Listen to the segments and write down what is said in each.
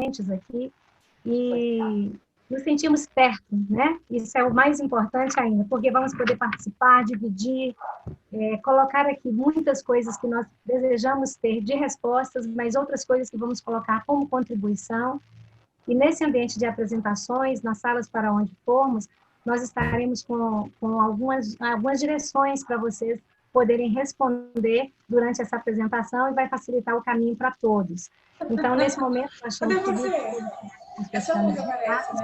presentes aqui e nos sentimos perto, né? Isso é o mais importante ainda, porque vamos poder participar, dividir, colocar aqui muitas coisas que nós desejamos ter de respostas, mas outras coisas que vamos colocar como contribuição. E nesse ambiente de apresentações, nas salas para onde formos, nós estaremos com algumas direções para vocês poderem responder durante essa apresentação e vai facilitar o caminho para todos. Então, nesse momento, nós estamos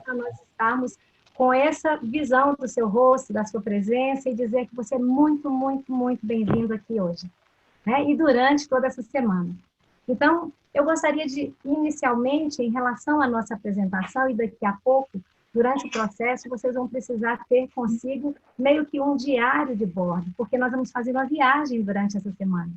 para nós estarmos com essa visão do seu rosto, da sua presença e dizer que você é muito, muito, muito bem-vindo aqui hoje, né? E durante toda essa semana. Então, eu gostaria de, inicialmente, em relação à nossa apresentação, e daqui a pouco, durante o processo, vocês vão precisar ter consigo meio que um diário de bordo, porque nós vamos fazer uma viagem durante essa semana.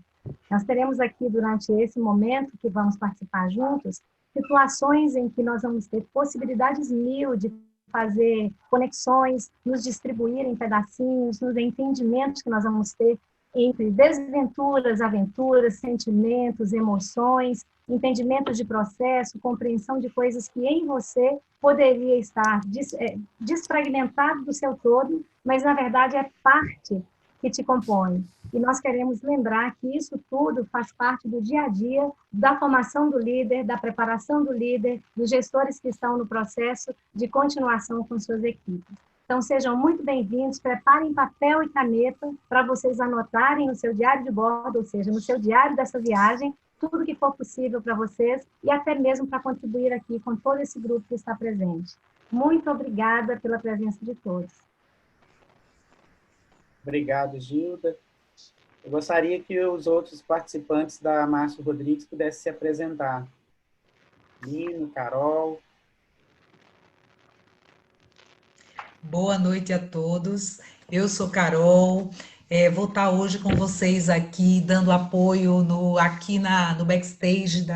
Nós teremos aqui, durante esse momento que vamos participar juntos, situações em que nós vamos ter possibilidades mil de fazer conexões, nos distribuir em pedacinhos, nos entendimentos que nós vamos ter entre desventuras, aventuras, sentimentos, emoções, entendimento de processo, compreensão de coisas que em você poderia estar desfragmentado do seu todo, mas na verdade é parte que te compõe. E nós queremos lembrar que isso tudo faz parte do dia a dia, da formação do líder, da preparação do líder, dos gestores que estão no processo de continuação com suas equipes. Então, sejam muito bem-vindos, preparem papel e caneta para vocês anotarem no seu diário de bordo, ou seja, no seu diário dessa viagem, tudo que for possível para vocês e até mesmo para contribuir aqui com todo esse grupo que está presente. Muito obrigada pela presença de todos. Obrigado, Gilda. Eu gostaria que os outros participantes da Márcio Rodrigues pudessem se apresentar. Lino, Carol. Boa noite a todos. Eu sou Carol. Vou estar hoje com vocês aqui, dando apoio aqui no backstage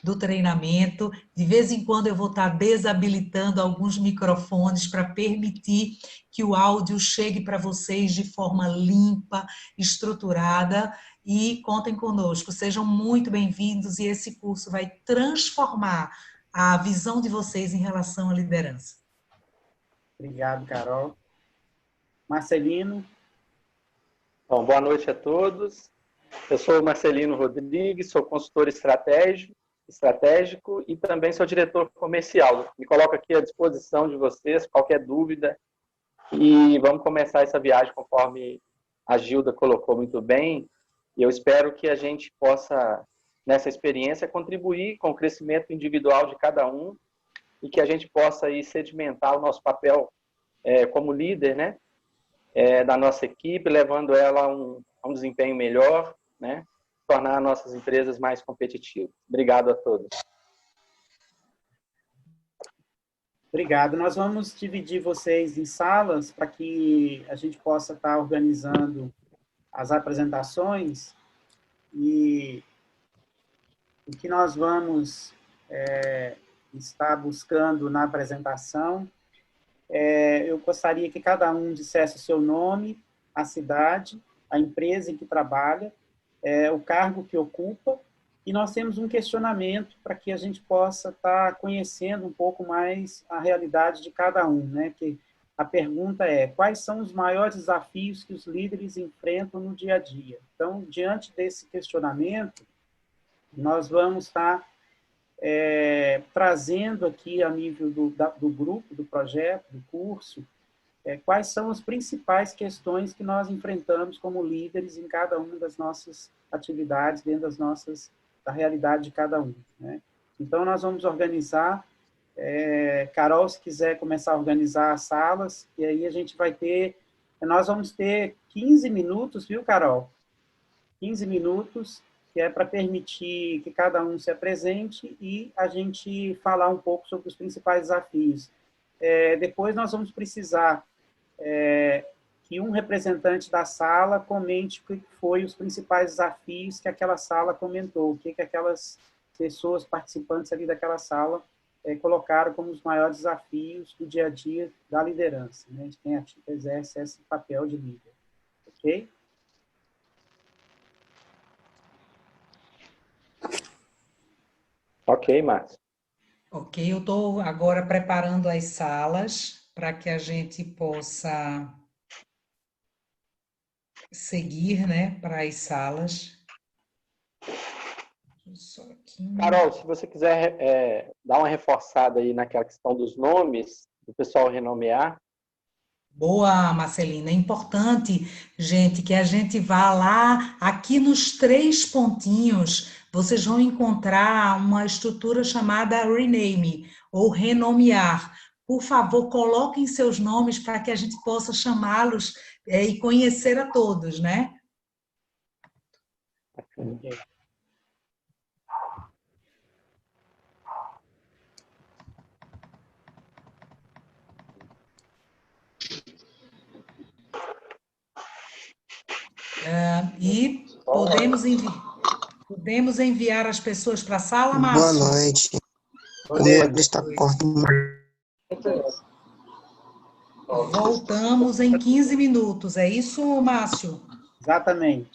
do treinamento. De vez em quando eu vou estar desabilitando alguns microfones para permitir que o áudio chegue para vocês de forma limpa, estruturada, e contem conosco. Sejam muito bem-vindos e esse curso vai transformar a visão de vocês em relação à liderança. Obrigado, Carol. Marcelino. Bom, boa noite a todos. Eu sou o Marcelino Rodrigues, sou consultor estratégico e também sou diretor comercial. Me coloco aqui à disposição de vocês, qualquer dúvida. E vamos começar essa viagem conforme a Gilda colocou muito bem. E eu espero que a gente possa, nessa experiência, contribuir com o crescimento individual de cada um e que a gente possa aí sedimentar o nosso papel como líder, né, da nossa equipe, levando ela a um desempenho melhor, né, tornar nossas empresas mais competitivas. Obrigado a todos. Obrigado. Nós vamos dividir vocês em salas para que a gente possa estar organizando as apresentações e o que nós vamos estar buscando na apresentação. Eu gostaria que cada um dissesse o seu nome, a cidade, a empresa em que trabalha, o cargo que ocupa, e nós temos um questionamento para que a gente possa estar conhecendo um pouco mais a realidade de cada um, né? Que a pergunta é: quais são os maiores desafios que os líderes enfrentam no dia a dia? Então, diante desse questionamento, nós vamos estar trazendo aqui a nível do grupo, do projeto, do curso, quais são as principais questões que nós enfrentamos como líderes em cada uma das nossas atividades, dentro da realidade de cada um, né? Então, nós vamos organizar, Carol, se quiser começar a organizar as salas, e aí a gente vai nós vamos ter 15 minutos, viu, Carol? 15 minutos, que é para permitir que cada um se apresente e a gente falar um pouco sobre os principais desafios. Depois nós vamos precisar que um representante da sala comente o que foi os principais desafios que aquela sala comentou, o que aquelas pessoas participantes ali daquela sala colocaram como os maiores desafios do dia a dia da liderança, né, de quem exerce esse papel de líder. Ok? Ok, Márcio. Ok, eu estou agora preparando as salas para que a gente possa seguir, né, para as salas. Só aqui. Carol, se você quiser dar uma reforçada aí naquela questão dos nomes, do pessoal renomear. Boa, Marcelina. É importante, gente, que a gente vá lá, aqui nos 3 pontinhos, vocês vão encontrar uma estrutura chamada Rename, ou renomear. Por favor, coloquem seus nomes para que a gente possa chamá-los e conhecer a todos, né? E podemos enviar as pessoas para a sala, Márcio? Boa noite. O meu está cortando. Voltamos em 15 minutos, é isso, Márcio? Exatamente.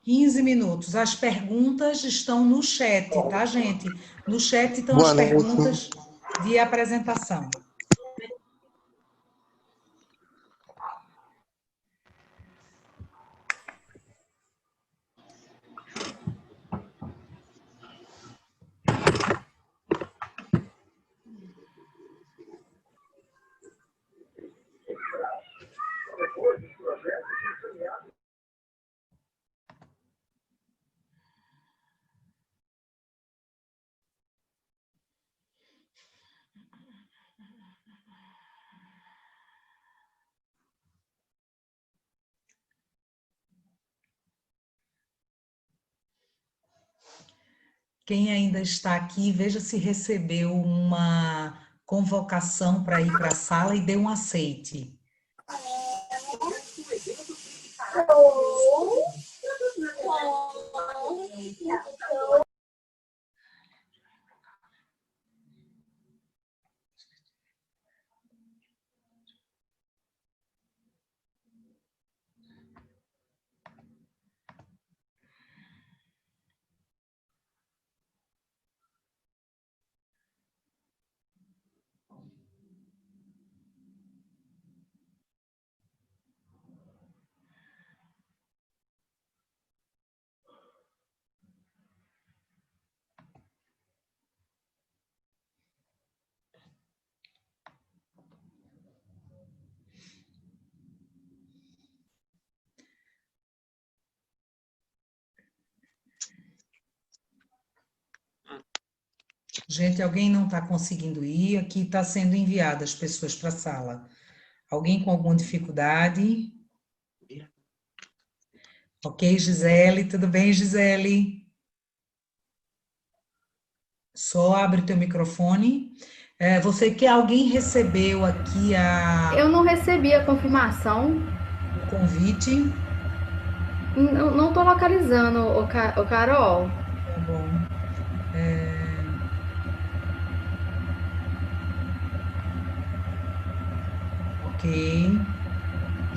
15 minutos. As perguntas estão no chat, tá, gente? No chat estão Boa as noite. perguntas de apresentação. Quem ainda está aqui, veja se recebeu uma convocação para ir para a sala e dê um aceite. Gente, alguém não está conseguindo ir? Aqui está sendo enviadas as pessoas para a sala. Alguém com alguma dificuldade? Ok, Gisele, tudo bem, Gisele? Só abre teu microfone. Alguém recebeu aqui Eu não recebi a confirmação. o convite? Não estou localizando, Carol. Tá bom. Ok.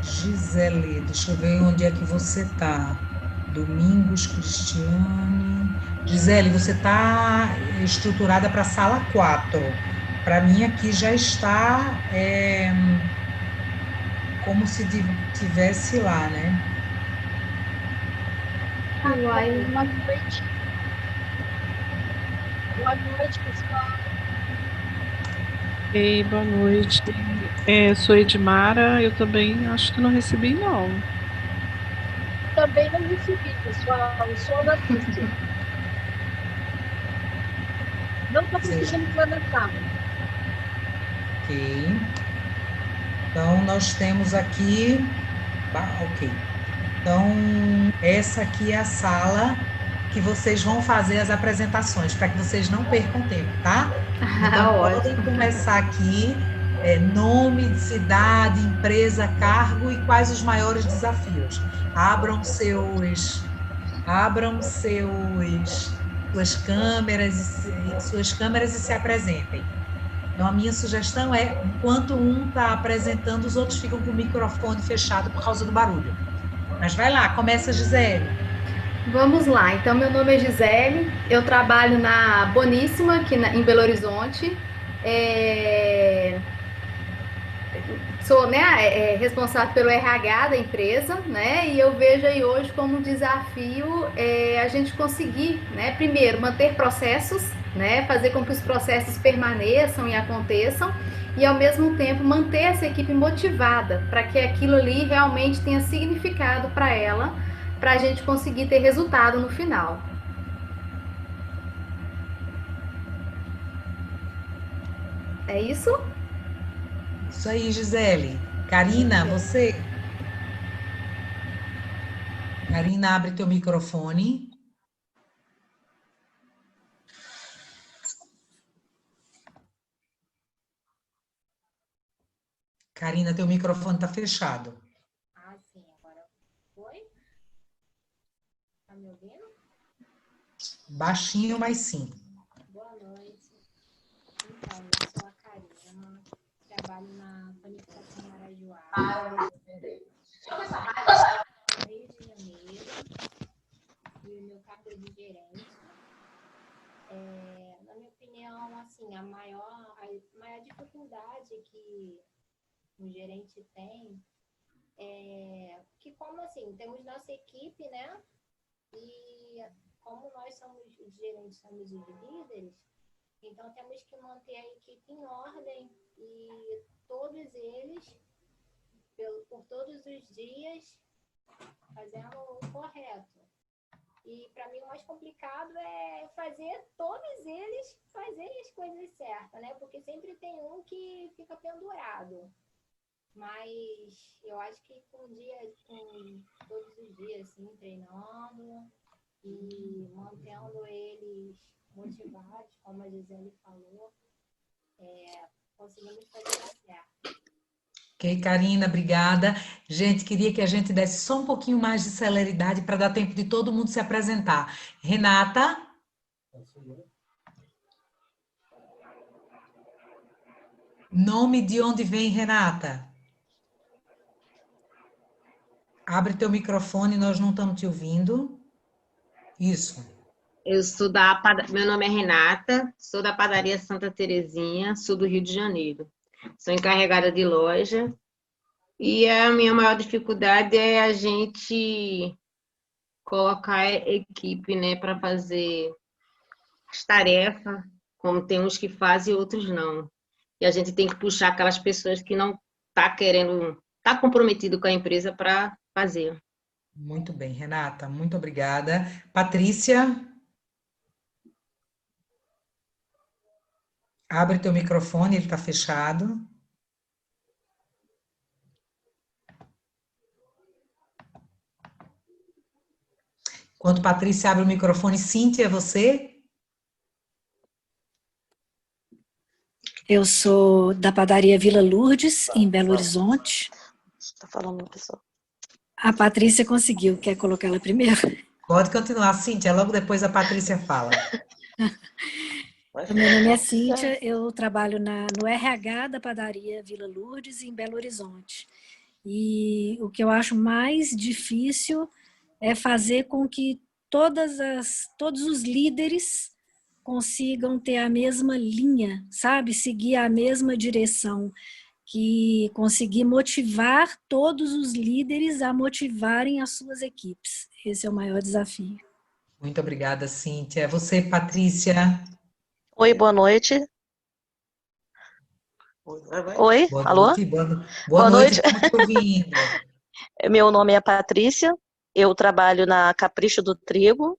Gisele, deixa eu ver onde é que você está. Domingos, Cristiane. Gisele, você está estruturada para a sala 4. Para mim aqui já está como se tivesse lá, né? Boa noite. Boa noite, pessoal. Ei, boa noite. Sou Edmara, eu também acho que não recebi, não. Também não recebi, pessoal. Eu sou da Cristian. Não estou conseguindo entrar na sala. Ok. Então, nós temos aqui... Ok. Então, essa aqui é a sala que vocês vão fazer as apresentações, para que vocês não percam tempo, tá? Então, podem começar aqui, nome de cidade, empresa, cargo e quais os maiores desafios. Abram suas câmeras e se apresentem. Então, a minha sugestão é, enquanto um está apresentando, os outros ficam com o microfone fechado por causa do barulho. Mas vai lá, começa, Gisele. Vamos lá. Então, meu nome é Gisele, eu trabalho na Boníssima, aqui em Belo Horizonte. Sou, né, responsável pelo RH da empresa, né? E eu vejo aí hoje como um desafio a gente conseguir, né, primeiro, manter processos, né, fazer com que os processos permaneçam e aconteçam, e ao mesmo tempo manter essa equipe motivada para que aquilo ali realmente tenha significado para ela, para a gente conseguir ter resultado no final. É isso? Isso aí, Gisele. Karina, você? Karina, abre teu microfone. Karina, teu microfone está fechado. Ah, sim, agora foi? Tá me ouvindo? Baixinho, mas sim. Boa noite. Então, eu sou a Karina, trabalho na Panificação Marajoara, Rio de Janeiro, e o meu cargo é de gerente. Na minha opinião, assim, a maior dificuldade que o gerente tem é que, como assim, temos nossa equipe, né? E como nós somos os gerentes, somos os líderes, então temos que manter a equipe em ordem e todos eles, por todos os dias, fazendo o correto. E para mim o mais complicado é fazer todos eles fazerem as coisas certas, né? Porque sempre tem um que fica pendurado. Mas eu acho que com todos os dias, assim, treinando e mantendo eles motivados, como a Gisele falou, conseguimos fazer dar certo. Ok, Karina, obrigada. Gente, queria que a gente desse só um pouquinho mais de celeridade para dar tempo de todo mundo se apresentar. Renata? Nome de onde vem, Renata? Abre teu microfone, nós não estamos te ouvindo. Isso. Meu nome é Renata, sou da padaria Santa Terezinha, sul do Rio de Janeiro. Sou encarregada de loja e a minha maior dificuldade é a gente colocar a equipe, né, para fazer as tarefas, como tem uns que fazem e outros não. E a gente tem que puxar aquelas pessoas que não tá comprometido com a empresa para fazer. Muito bem, Renata, muito obrigada. Patrícia? Abre teu microfone, ele está fechado. Enquanto Patrícia abre o microfone, Cíntia, é você? Eu sou da padaria Vila Lourdes, em Belo Horizonte. Está falando, pessoal. A Patrícia conseguiu. Quer colocar ela primeiro? Pode continuar, Cíntia. Logo depois a Patrícia fala. Meu nome é Cíntia, eu trabalho no RH da padaria Vila Lourdes, em Belo Horizonte. E o que eu acho mais difícil é fazer com que todos os líderes consigam ter a mesma linha, sabe? Seguir a mesma direção, que conseguir motivar todos os líderes a motivarem as suas equipes. Esse é o maior desafio. Muito obrigada, Cíntia. Você, Patrícia? Oi, boa noite. Oi, boa alô? Noite, boa noite, estamos te ouvindo. Meu nome é Patrícia, eu trabalho na Capricho do Trigo,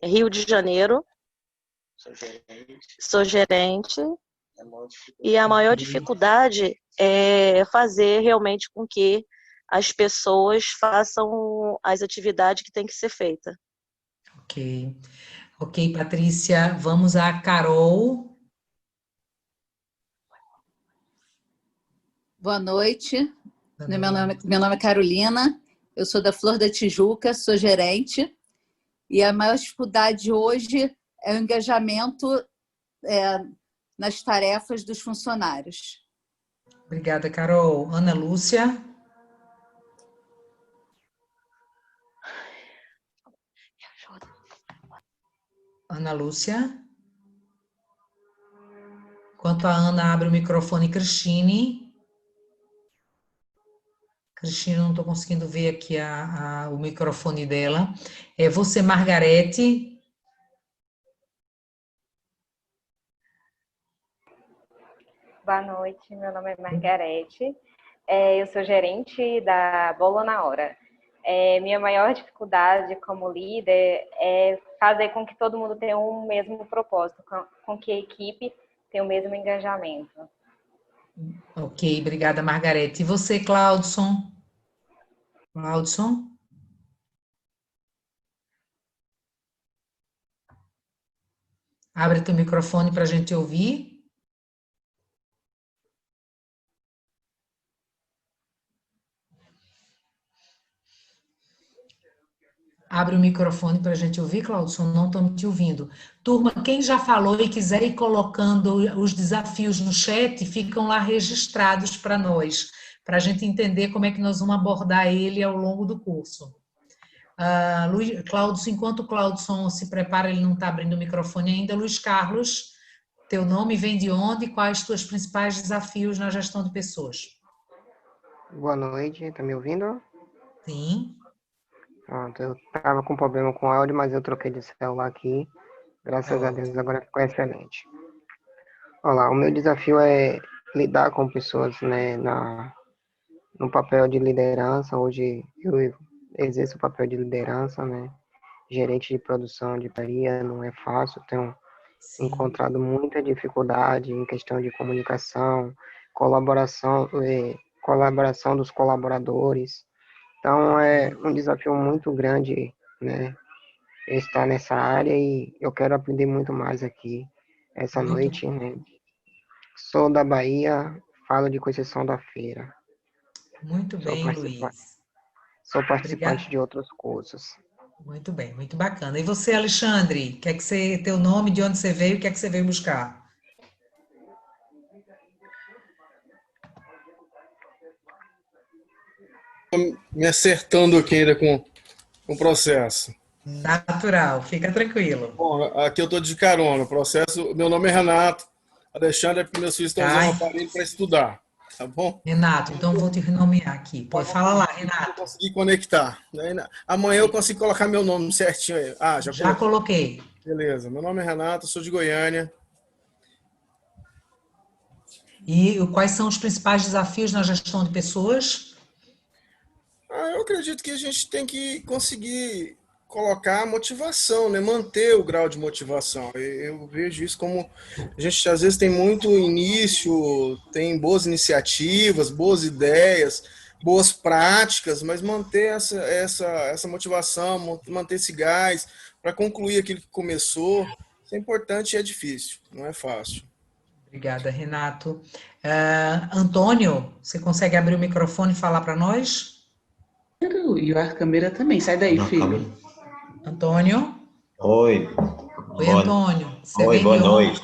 Rio de Janeiro. Sou gerente. E a maior dificuldade é fazer realmente com que as pessoas façam as atividades que têm que ser feitas. Ok. Ok, Patrícia. Vamos a Carol. Boa noite. Meu nome é Carolina. Eu sou da Flor da Tijuca, sou gerente. E a maior dificuldade hoje é o engajamento nas tarefas dos funcionários. Obrigada, Carol. Ana Lúcia. Ana Lúcia. Enquanto a Ana abre o microfone, Cristine. Cristine, não estou conseguindo ver aqui o microfone dela. É você, Margarete. Boa noite, meu nome é Margarete. Eu sou gerente da Bola na Hora. Minha maior dificuldade como líder é fazer com que todo mundo tenha um mesmo propósito, com que a equipe tenha o mesmo engajamento. Ok, obrigada, Margarete. E você, Claudson? Claudson? Abre teu microfone para a gente ouvir. Abre o microfone para a gente ouvir, Claudson, não estamos te ouvindo. Turma, quem já falou e quiser ir colocando os desafios no chat, ficam lá registrados para nós, para a gente entender como é que nós vamos abordar ele ao longo do curso. Claudson, enquanto o Claudson se prepara, ele não está abrindo o microfone ainda. Luiz Carlos, teu nome vem de onde? Quais os teus principais desafios na gestão de pessoas? Boa noite, está me ouvindo? Sim. Pronto, eu estava com problema com o áudio, mas eu troquei de celular aqui. Graças a Deus, agora ficou excelente. Olá, o meu desafio é lidar com pessoas, né, no papel de liderança. Hoje eu exerço o papel de liderança, né? Gerente de produção de padaria, não é fácil, tenho encontrado muita dificuldade em questão de comunicação, colaboração dos colaboradores. Então, é um desafio muito grande, né, estar nessa área e eu quero aprender muito mais aqui essa noite, né. Sou da Bahia, falo de Conceição da Feira. Muito bem, Luiz. Sou participante de outros cursos. Muito bem, muito bacana. E você, Alexandre, quer que você, teu nome, de onde você veio, o que é que você veio buscar? Me acertando aqui ainda com o processo. Natural, fica tranquilo. Bom, aqui eu estou de carona. O processo, meu nome é Renato. Alexandre é porque meus filhos estão usando o aparelho para estudar. Tá bom? Renato, então eu vou te renomear aqui. Pode falar lá, Renato. Eu consegui conectar. Amanhã eu consigo colocar meu nome certinho aí. Já coloquei. Beleza. Meu nome é Renato, sou de Goiânia. E quais são os principais desafios na gestão de pessoas? Eu acredito que a gente tem que conseguir colocar a motivação, né? Manter o grau de motivação. Eu vejo isso como a gente às vezes tem muito início, tem boas iniciativas, boas ideias, boas práticas, mas manter essa motivação, manter esse gás para concluir aquilo que começou, isso é importante e é difícil, não é fácil. Obrigada, Renato. Antônio, você consegue abrir o microfone e falar para nós? E a câmera também. Sai daí, filho. Antônio? Oi. Oi, Antônio. Oi, boa noite.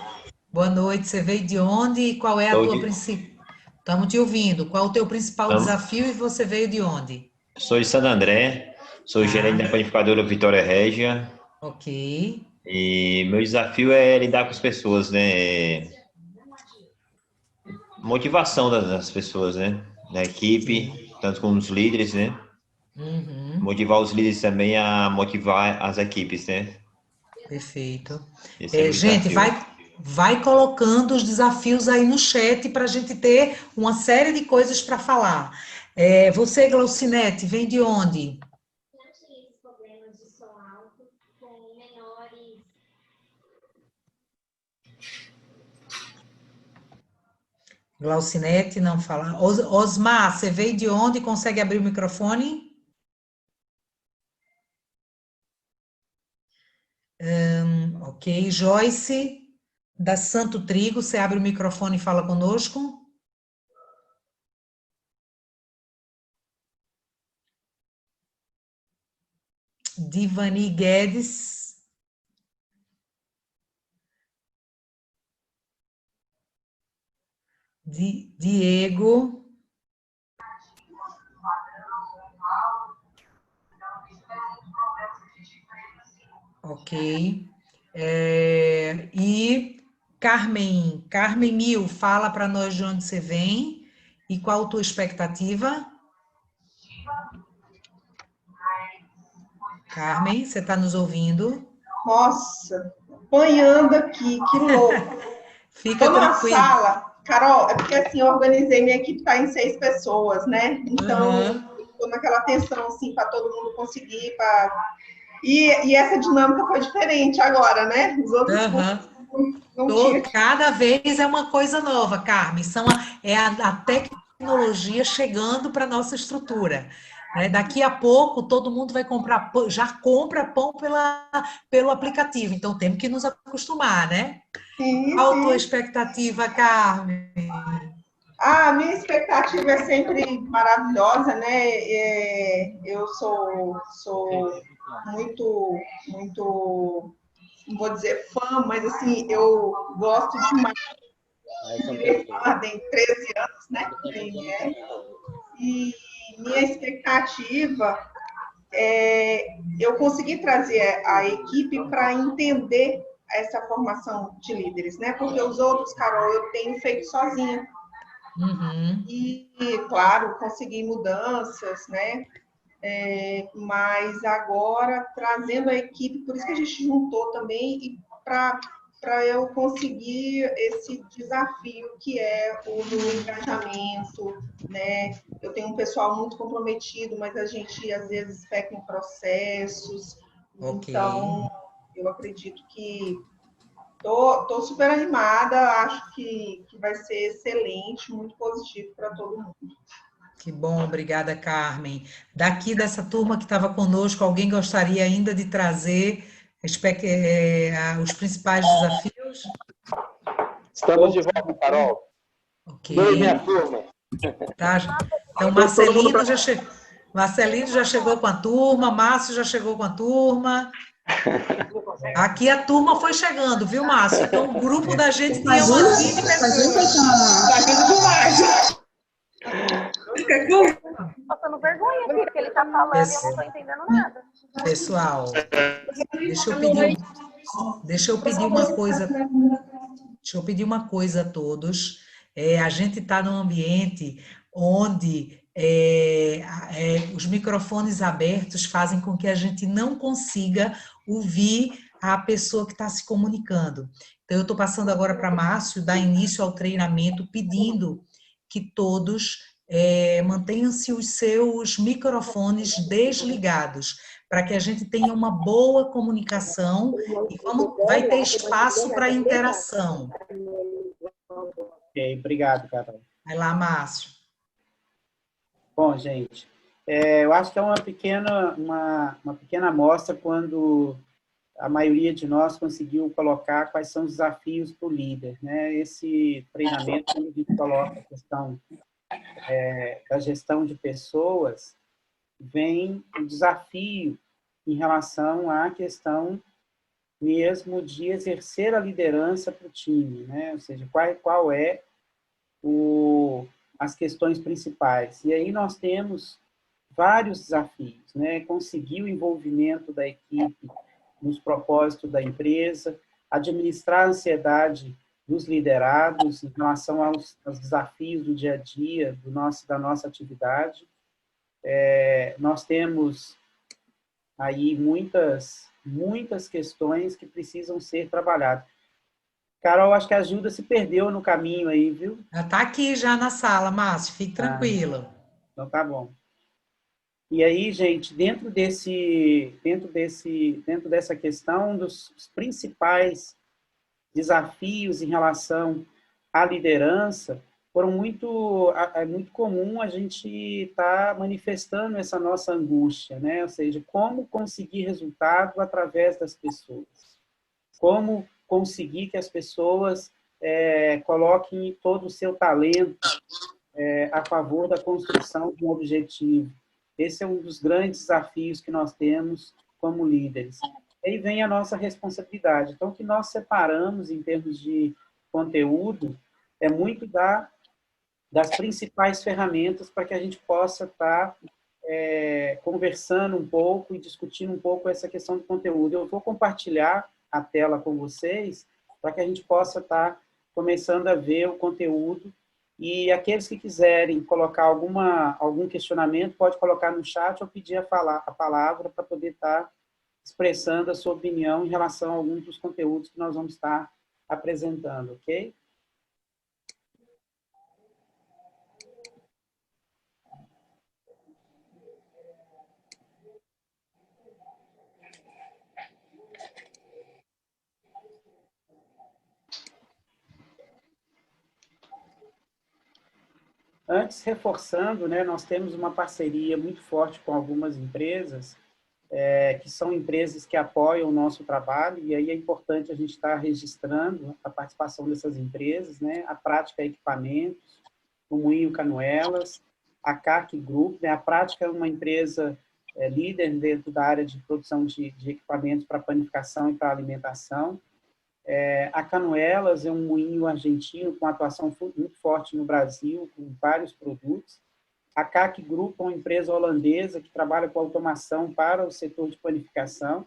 Boa noite. Você veio de onde e qual é a tua principal... Estamos te ouvindo. Qual é o teu principal desafio e você veio de onde? Sou de Santo André, sou gerente da panificadora Vitória Régia. Ok. E meu desafio é lidar com as pessoas, né? Motivação das pessoas, né? Da equipe, tanto como os líderes, né? Uhum. Motivar os líderes também a motivar as equipes, né? Perfeito. Gente, vai colocando os desafios aí no chat para a gente ter uma série de coisas para falar. Você, Glaucinete, vem de onde? Glaucinete, não fala. Osmar, você veio de onde? Consegue abrir o microfone? Ok. Joyce, da Santo Trigo, você abre o microfone e fala conosco. Divani Guedes. Diego. Ok. E Carmen Mil, fala para nós de onde você vem e qual a tua expectativa. Carmen, você está nos ouvindo? Nossa, apanhando aqui, que louco. Fica Tô na tranquilo. sala, Carol, é porque assim, eu organizei, minha equipe está em 6 pessoas, né? Então, estou naquela tensão, assim, para todo mundo conseguir. E essa dinâmica foi diferente agora, né? Os outros não tinha. Cada vez é uma coisa nova, Carmen. A tecnologia chegando para a nossa estrutura. Daqui a pouco, todo mundo vai comprar, já compra pão pelo aplicativo. Então, temos que nos acostumar, né? Sim, Qual a tua expectativa, Carmen? A minha expectativa é sempre maravilhosa, né? Eu sou muito, não vou dizer fã, mas assim, eu gosto demais de tem 13 anos, né? E minha expectativa é eu conseguir trazer a equipe para entender essa formação de líderes, né? Porque os outros, Carol, eu tenho feito sozinha. E, claro, consegui mudanças, né? Mas agora, trazendo a equipe, por isso que a gente juntou também, e para eu conseguir esse desafio que é o do engajamento, né? Eu tenho um pessoal muito comprometido, mas a gente, às vezes, peca em processos. Então, eu acredito que Tô super animada, acho que vai ser excelente, muito positivo para todo mundo. Que bom, obrigada, Carmen. Daqui dessa turma que estava conosco, alguém gostaria ainda de trazer os principais desafios? Estamos de volta, Carol. Ok. Minha turma. Tá. Então, Marcelino já chegou com a turma, Márcio já chegou com a turma. Aqui a turma foi chegando, viu, Márcio? Então, o grupo da gente tinha umas 20 pessoas. Passando vergonha aqui, porque ele tá falando e eu não tô entendendo nada. Pessoal, deixa eu pedir uma coisa a todos. A gente está num ambiente onde os microfones abertos fazem com que a gente não consiga ouvir a pessoa que está se comunicando. Então, eu estou passando agora para Márcio dar início ao treinamento, pedindo que todos mantenham-se os seus microfones desligados, para que a gente tenha uma boa comunicação e vai ter espaço para interação. Ok, obrigado, Carol. Vai lá, Márcio. Bom, gente, eu acho que é uma pequena amostra quando a maioria de nós conseguiu colocar quais são os desafios para o líder, né? Esse treinamento, quando a gente coloca a questão da gestão de pessoas, vem o desafio em relação à questão mesmo de exercer a liderança para o time, né? Ou seja, qual é as questões principais. E aí nós temos vários desafios, né? Conseguir o envolvimento da equipe nos propósitos da empresa, administrar a ansiedade dos liderados em relação aos desafios do dia a dia da nossa atividade. Nós temos aí muitas questões que precisam ser trabalhadas. Carol, acho que a Gilda se perdeu no caminho aí, viu? Ela está aqui já na sala, Márcio, fique tranquilo. Então tá bom. E aí, gente, dentro dessa questão dos principais desafios em relação à liderança, é muito comum a gente estar manifestando essa nossa angústia, né? Ou seja, como conseguir resultado através das pessoas. Como conseguir que as pessoas coloquem todo o seu talento a favor da construção de um objetivo. Esse é um dos grandes desafios que nós temos como líderes. Aí vem a nossa responsabilidade. Então, o que nós separamos em termos de conteúdo é muito das principais ferramentas para que a gente possa estar conversando um pouco e discutindo um pouco essa questão do conteúdo. Eu vou compartilhar a tela com vocês, para que a gente possa estar começando a ver o conteúdo. E aqueles que quiserem colocar algum questionamento, pode colocar no chat ou pedir a palavra para poder estar expressando a sua opinião em relação a alguns dos conteúdos que nós vamos estar apresentando, ok? Antes, reforçando, né, nós temos uma parceria muito forte com algumas empresas, que são empresas que apoiam o nosso trabalho, e aí é importante a gente estar registrando a participação dessas empresas, né, a Prática Equipamentos, o Moinho Canuelas, a CAC Group, né, a Prática é uma empresa líder dentro da área de produção de equipamentos para panificação e para alimentação. A Canuelas é um moinho argentino com atuação muito forte no Brasil, com vários produtos. A CAC Group é uma empresa holandesa que trabalha com automação para o setor de panificação.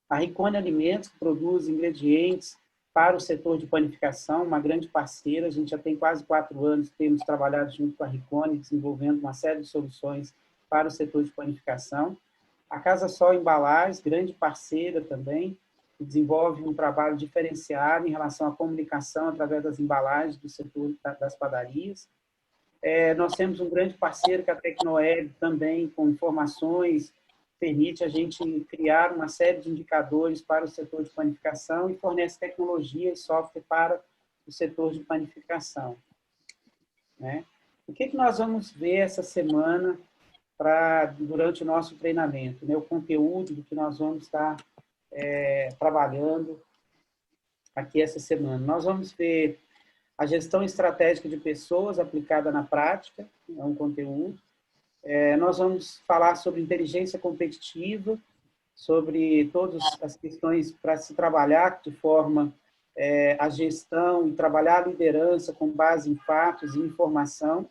A Ricone Alimentos, que produz ingredientes para o setor de panificação, uma grande parceira. A gente já tem quase 4 anos que temos trabalhado junto com a Ricone, desenvolvendo uma série de soluções para o setor de panificação. A Casa Sol Embalagens, grande parceira também, que desenvolve um trabalho diferenciado em relação à comunicação através das embalagens do setor das padarias. Nós temos um grande parceiro, que é a Tecnoeb, também com informações, permite a gente criar uma série de indicadores para o setor de panificação e fornece tecnologia e software para o setor de panificação. Né? O que nós vamos ver essa semana durante o nosso treinamento? Né? O conteúdo do que nós vamos estar trabalhando aqui essa semana. Nós vamos ver a gestão estratégica de pessoas aplicada na prática, é um conteúdo. Nós vamos falar sobre inteligência competitiva, sobre todas as questões para se trabalhar de forma a gestão e trabalhar a liderança com base em fatos e informação.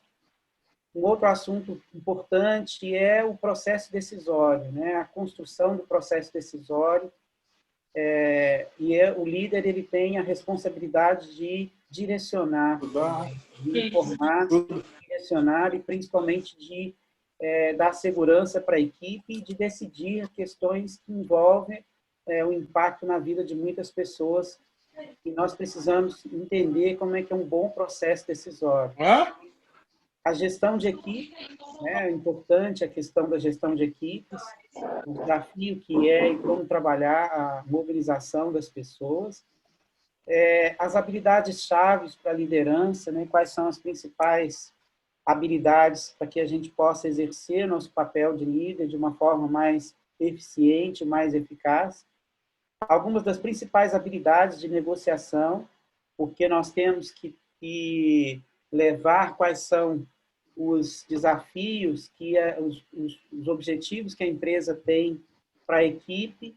Um outro assunto importante é o processo decisório, né? A construção do processo decisório. O líder ele tem a responsabilidade de direcionar, de informar, de direcionar e principalmente de dar segurança para a equipe e de decidir questões que envolvem o impacto na vida de muitas pessoas, e nós precisamos entender como é que é um bom processo decisório. A gestão de equipe, né, é importante a questão da gestão de equipes, o desafio que é e como trabalhar a mobilização das pessoas, as habilidades chaves para a liderança, né, quais são as principais habilidades para que a gente possa exercer nosso papel de líder de uma forma mais eficiente, mais eficaz. Algumas das principais habilidades de negociação, porque nós temos que levar quais são os desafios, os objetivos que a empresa tem para a equipe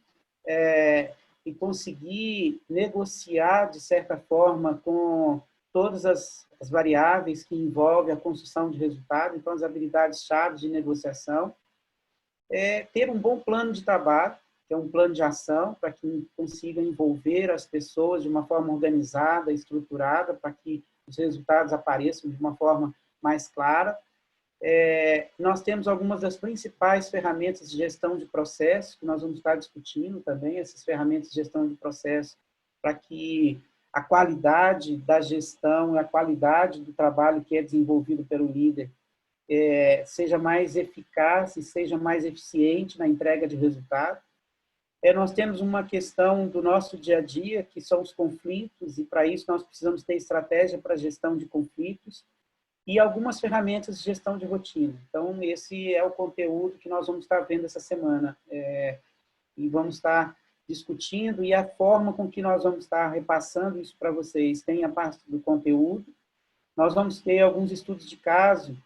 e conseguir negociar, de certa forma, com todas as variáveis que envolvem a construção de resultado. Então, as habilidades-chave de negociação. Ter um bom plano de trabalho, que é um plano de ação, para que consiga envolver as pessoas de uma forma organizada, estruturada, para que os resultados apareçam de uma forma mais clara. Nós temos algumas das principais ferramentas de gestão de processo, que nós vamos estar discutindo também, essas ferramentas de gestão de processo, para que a qualidade da gestão e a qualidade do trabalho que é desenvolvido pelo líder seja mais eficaz e seja mais eficiente na entrega de resultado. Nós temos uma questão do nosso dia a dia, que são os conflitos, e para isso nós precisamos ter estratégia para a gestão de conflitos e algumas ferramentas de gestão de rotina. Então, esse é o conteúdo que nós vamos estar vendo essa semana e vamos estar discutindo, e a forma com que nós vamos estar repassando isso para vocês tem a parte do conteúdo. Nós vamos ter alguns estudos de caso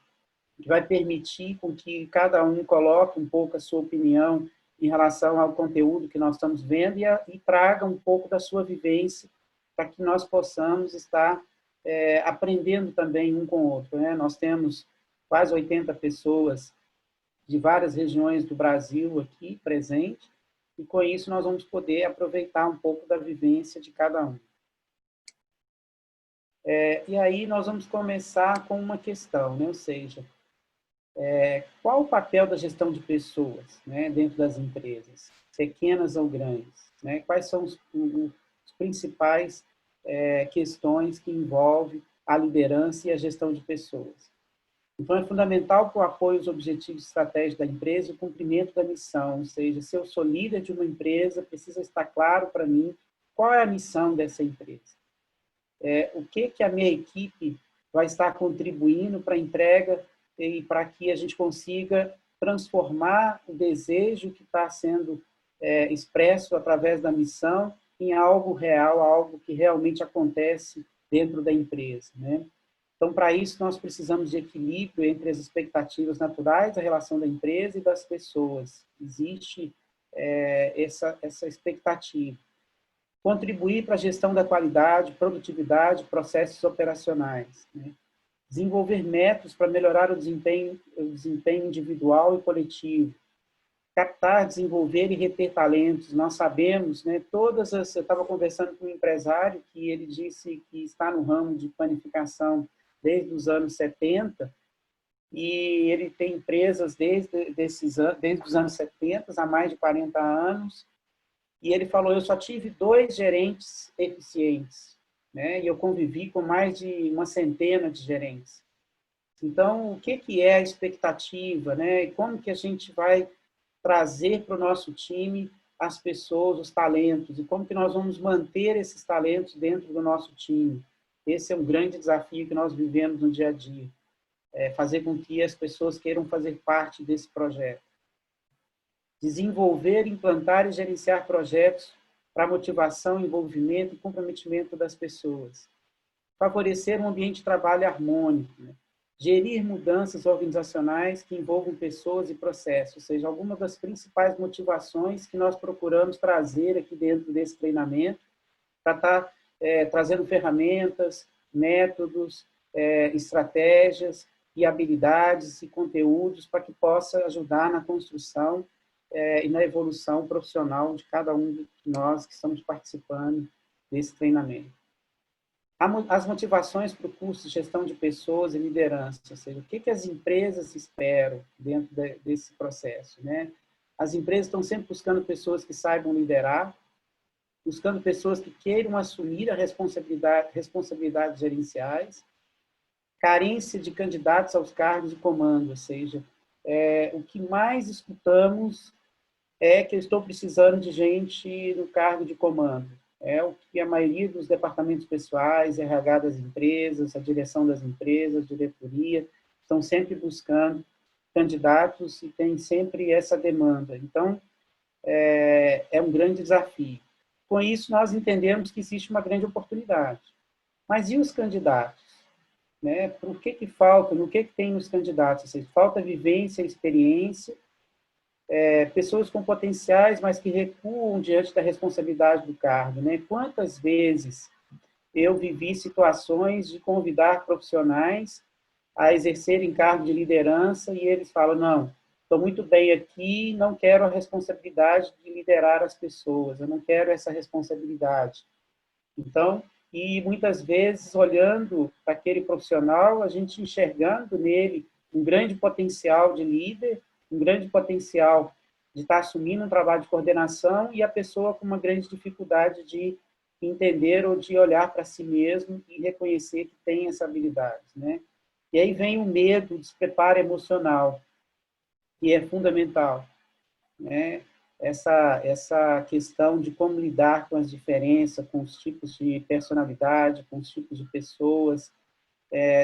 que vai permitir com que cada um coloque um pouco a sua opinião em relação ao conteúdo que nós estamos vendo e traga um pouco da sua vivência para que nós possamos estar aprendendo também um com o outro. Né? Nós temos quase 80 pessoas de várias regiões do Brasil aqui presentes, e com isso nós vamos poder aproveitar um pouco da vivência de cada um. E aí nós vamos começar com uma questão, né? Ou seja, qual o papel da gestão de pessoas, né, dentro das empresas, pequenas ou grandes, né? Quais são os principais questões que envolvem a liderança e a gestão de pessoas? Então, é fundamental para o apoio aos objetivos estratégicos da empresa e o cumprimento da missão, ou seja, se eu sou líder de uma empresa, precisa estar claro para mim qual é a missão dessa empresa. O que a minha equipe vai estar contribuindo para a entrega e para que a gente consiga transformar o desejo que está sendo expresso através da missão em algo real, algo que realmente acontece dentro da empresa, né? Então, para isso, nós precisamos de equilíbrio entre as expectativas naturais da relação da empresa e das pessoas. Existe essa expectativa. Contribuir para a gestão da qualidade, produtividade, processos operacionais, né? Desenvolver métodos para melhorar o desempenho individual e coletivo. Captar, desenvolver e reter talentos. Nós sabemos, né, eu estava conversando com um empresário que ele disse que está no ramo de panificação desde os anos 70, e ele tem empresas desde os anos 70, há mais de 40 anos, e ele falou, eu só tive 2 gerentes eficientes, né? E eu convivi com mais de uma centena de gerentes. Então, o que é a expectativa, né? E como que a gente vai trazer para o nosso time as pessoas, os talentos, e como que nós vamos manter esses talentos dentro do nosso time? Esse é um grande desafio que nós vivemos no dia a dia, fazer com que as pessoas queiram fazer parte desse projeto. Desenvolver, implantar e gerenciar projetos para motivação, envolvimento e comprometimento das pessoas. Favorecer um ambiente de trabalho harmônico, né? Gerir mudanças organizacionais que envolvam pessoas e processos, ou seja, algumas das principais motivações que nós procuramos trazer aqui dentro desse treinamento, para estar trazendo ferramentas, métodos, estratégias e habilidades e conteúdos para que possa ajudar na construção e na evolução profissional de cada um de nós que estamos participando desse treinamento. As motivações para o curso de gestão de pessoas e liderança, ou seja, o que as empresas esperam dentro desse processo, né? As empresas estão sempre buscando pessoas que saibam liderar, buscando pessoas que queiram assumir a responsabilidades gerenciais, carência de candidatos aos cargos de comando, ou seja, o que mais escutamos é que eu estou precisando de gente no cargo de comando. É o que a maioria dos departamentos pessoais, RH das empresas, a direção das empresas, diretoria, estão sempre buscando candidatos e tem sempre essa demanda. Então, é um grande desafio. Com isso, nós entendemos que existe uma grande oportunidade. Mas e os candidatos? Né? Por que falta? No que tem nos candidatos? Ou seja, falta vivência, experiência, pessoas com potenciais, mas que recuam diante da responsabilidade do cargo, né? Quantas vezes eu vivi situações de convidar profissionais a exercerem cargo de liderança e eles falam, não, estou muito bem aqui, não quero a responsabilidade de liderar as pessoas, eu não quero essa responsabilidade. Então, e muitas vezes, olhando para aquele profissional, a gente enxergando nele um grande potencial de líder, um grande potencial de estar assumindo um trabalho de coordenação e a pessoa com uma grande dificuldade de entender ou de olhar para si mesmo e reconhecer que tem essa habilidade, né? E aí vem o medo, o despreparo emocional, que é fundamental, né? Essa questão de como lidar com as diferenças, com os tipos de personalidade, com os tipos de pessoas,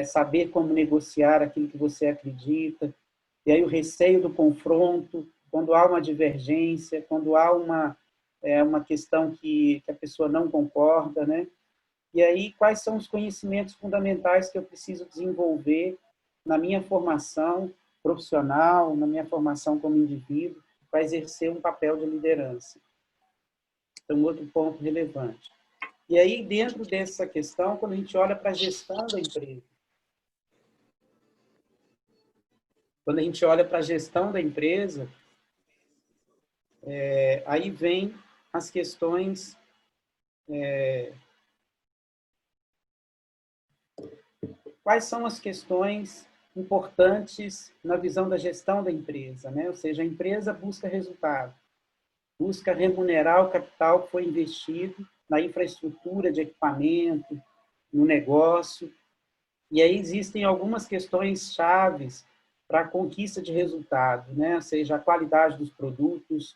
saber como negociar aquilo que você acredita, e aí o receio do confronto, quando há uma divergência, quando há uma questão que a pessoa não concorda, né? E aí quais são os conhecimentos fundamentais que eu preciso desenvolver na minha formação profissional, na minha formação como indivíduo, para exercer um papel de liderança. Então, outro ponto relevante. E aí, dentro dessa questão, quando a gente olha para a gestão da empresa, Aí vem as questões quais são as questões importantes na visão da gestão da empresa, né? Ou seja, a empresa busca resultado, busca remunerar o capital que foi investido na infraestrutura de equipamento, no negócio. E aí existem algumas questões chaves para a conquista de resultado, né? Ou seja, a qualidade dos produtos,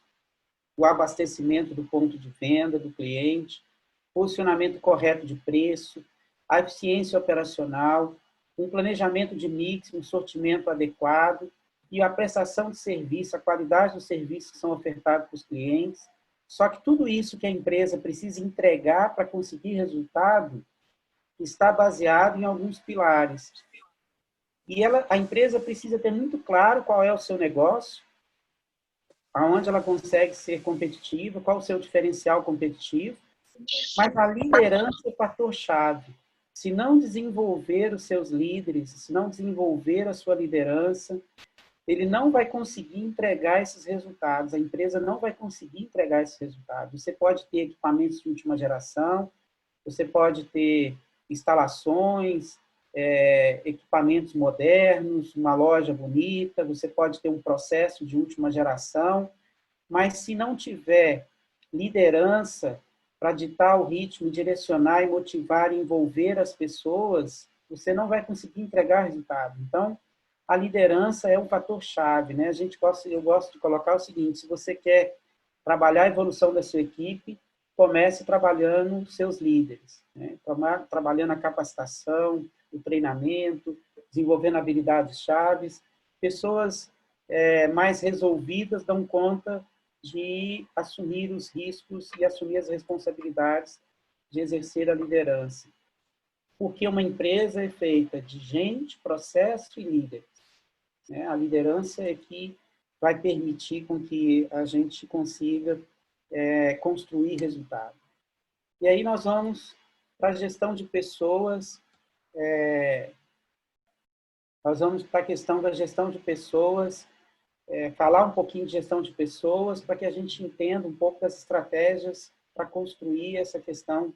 o abastecimento do ponto de venda do cliente, posicionamento correto de preço, a eficiência operacional, um planejamento de mix, um sortimento adequado e a prestação de serviço, a qualidade dos serviços que são ofertados para os clientes. Só que tudo isso que a empresa precisa entregar para conseguir resultado está baseado em alguns pilares. E a empresa precisa ter muito claro qual é o seu negócio, aonde ela consegue ser competitiva, qual o seu diferencial competitivo, mas a liderança é o fator-chave. Se não desenvolver os seus líderes, se não desenvolver a sua liderança, ele não vai conseguir entregar esses resultados, a empresa não vai conseguir entregar esses resultados. Você pode ter equipamentos de última geração, você pode ter instalações, equipamentos modernos, uma loja bonita, você pode ter um processo de última geração, mas se não tiver liderança para ditar o ritmo, direcionar e motivar e envolver as pessoas, você não vai conseguir entregar resultado. Então, a liderança é um fator-chave, né? Eu gosto de colocar o seguinte: se você quer trabalhar a evolução da sua equipe, comece trabalhando seus líderes, né? Trabalhando a capacitação, o treinamento, desenvolvendo habilidades chaves. Pessoas mais resolvidas dão conta de assumir os riscos e assumir as responsabilidades de exercer a liderança. Porque uma empresa é feita de gente, processo e líderes, né? A liderança é que vai permitir com que a gente consiga construir resultado. E aí nós vamos para a gestão de pessoas, nós vamos para a questão da gestão de pessoas, falar um pouquinho de gestão de pessoas para que a gente entenda um pouco das estratégias para construir essa questão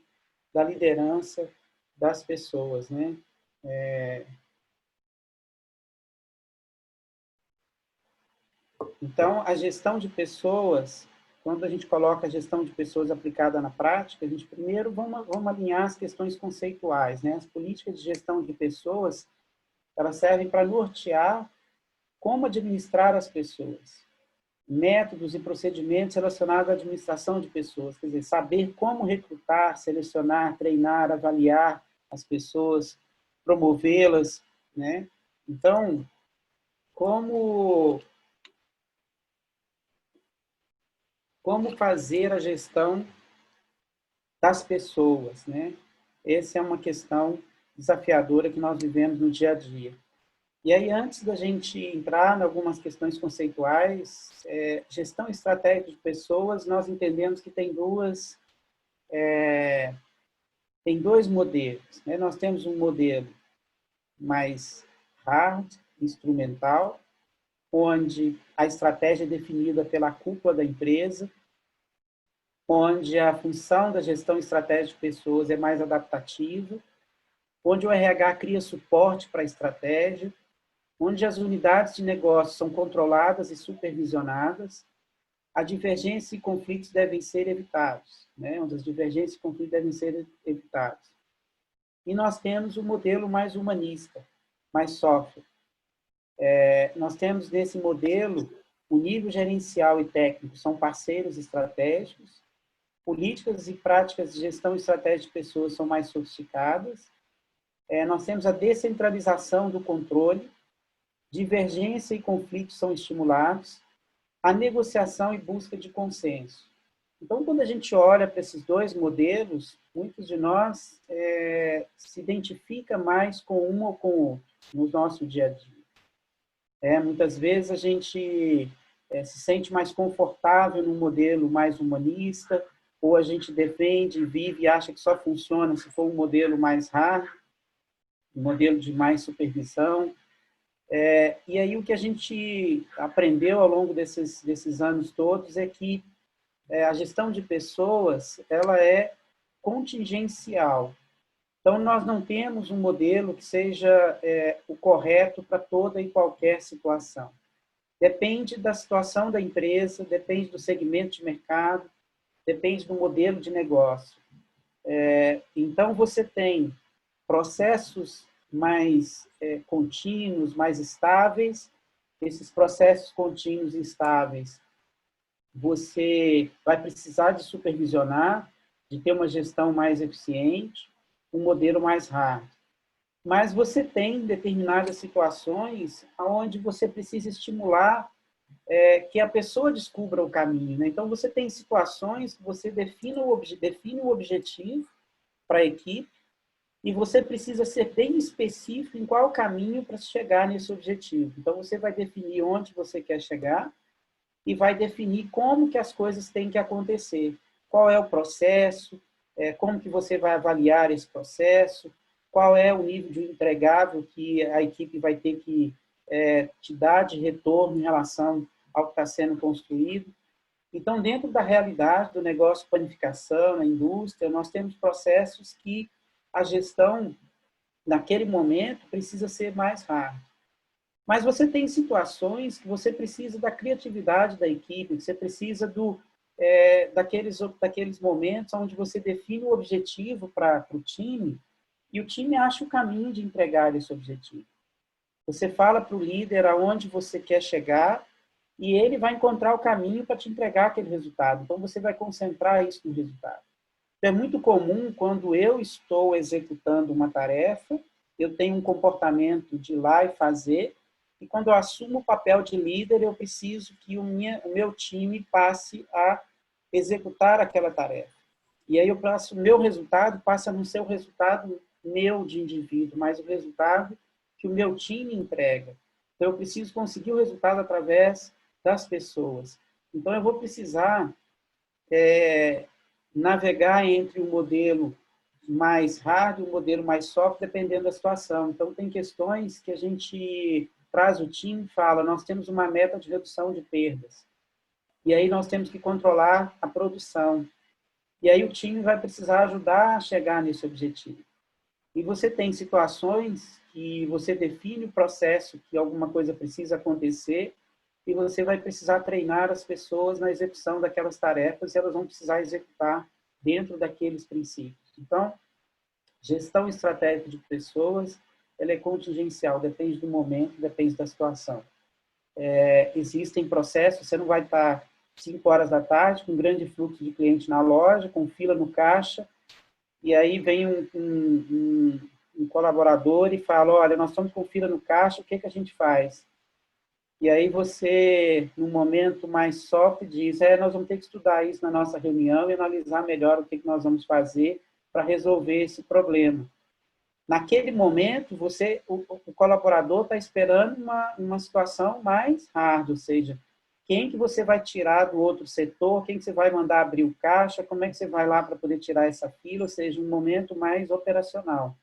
da liderança das pessoas, né? Então, a gestão de pessoas, quando a gente coloca a gestão de pessoas aplicada na prática, a gente primeiro vamos alinhar as questões conceituais, né? As políticas de gestão de pessoas, elas servem para nortear como administrar as pessoas, métodos e procedimentos relacionados à administração de pessoas, quer dizer, saber como recrutar, selecionar, treinar, avaliar as pessoas, promovê-las, né? Então, como fazer a gestão das pessoas, né? Essa é uma questão desafiadora que nós vivemos no dia a dia. E aí, antes da gente entrar em algumas questões conceituais, gestão estratégica de pessoas, nós entendemos que tem dois modelos, né? Nós temos um modelo mais hard, instrumental, onde a estratégia é definida pela cúpula da empresa, onde a função da gestão estratégica de pessoas é mais adaptativa, onde o RH cria suporte para a estratégia, onde as unidades de negócio são controladas e supervisionadas, a divergência e conflitos devem ser evitados, né? Onde as divergências e conflitos devem ser evitados. E nós temos o modelo mais humanista, mais software. Nós temos nesse modelo o nível gerencial e técnico são parceiros estratégicos, políticas e práticas de gestão e estratégia de pessoas são mais sofisticadas, nós temos a descentralização do controle, divergência e conflitos são estimulados, a negociação e busca de consenso. Então, quando a gente olha para esses dois modelos, muitos de nós se identifica mais com um ou com o outro no nosso dia a dia. Muitas vezes a gente se sente mais confortável num modelo mais humanista, ou a gente defende, vive e acha que só funciona se for um modelo mais hard, um modelo de mais supervisão. E aí o que a gente aprendeu ao longo desses anos todos é que a gestão de pessoas, ela é contingencial. Então, nós não temos um modelo que seja o correto para toda e qualquer situação. Depende da situação da empresa, depende do segmento de mercado, depende do modelo de negócio. Então, você tem processos mais contínuos, mais estáveis. Esses processos contínuos e estáveis, você vai precisar de supervisionar, de ter uma gestão mais eficiente, um modelo mais rápido. Mas você tem determinadas situações onde você precisa estimular que a pessoa descubra o caminho, né? Então, você tem situações que você define o objetivo para a equipe e você precisa ser bem específico em qual caminho para chegar nesse objetivo. Então, você vai definir onde você quer chegar e vai definir como que as coisas têm que acontecer. Qual é o processo, como que você vai avaliar esse processo, qual é o nível de entregável que a equipe vai ter que te dar de retorno em relação ao que está sendo construído. Então, dentro da realidade do negócio de panificação, na indústria, nós temos processos que a gestão, naquele momento, precisa ser mais rápida. Mas você tem situações que você precisa da criatividade da equipe, que você precisa daqueles momentos onde você define o objetivo para o time e o time acha o caminho de entregar esse objetivo. Você fala para o líder aonde você quer chegar e ele vai encontrar o caminho para te entregar aquele resultado. Então, você vai concentrar isso no resultado. Então, é muito comum, quando eu estou executando uma tarefa, eu tenho um comportamento de ir lá e fazer, e quando eu assumo o papel de líder, eu preciso que o meu time passe a executar aquela tarefa. E aí o meu resultado passa a não ser o resultado meu de indivíduo, mas o resultado que o meu time entrega. Então, eu preciso conseguir o resultado através das pessoas. Então, eu vou precisar navegar entre o modelo mais hard e o modelo mais soft, dependendo da situação. Então, tem questões que a gente traz o time e fala, nós temos uma meta de redução de perdas. E aí nós temos que controlar a produção. E aí o time vai precisar ajudar a chegar nesse objetivo. E você tem situações que você define o processo, que alguma coisa precisa acontecer, e você vai precisar treinar as pessoas na execução daquelas tarefas, e elas vão precisar executar dentro daqueles princípios. Então, gestão estratégica de pessoas, ela é contingencial, depende do momento, depende da situação. Existem processos, você não vai estar 5 horas da tarde, com um grande fluxo de cliente na loja, com fila no caixa, e aí vem um colaborador e fala, olha, nós estamos com fila no caixa, o que a gente faz? E aí você, num momento mais soft, diz, nós vamos ter que estudar isso na nossa reunião e analisar melhor o que nós vamos fazer para resolver esse problema. Naquele momento, o colaborador está esperando uma situação mais hard, ou seja, quem que você vai tirar do outro setor, quem que você vai mandar abrir o caixa, como é que você vai lá para poder tirar essa fila, ou seja, um momento mais operacional.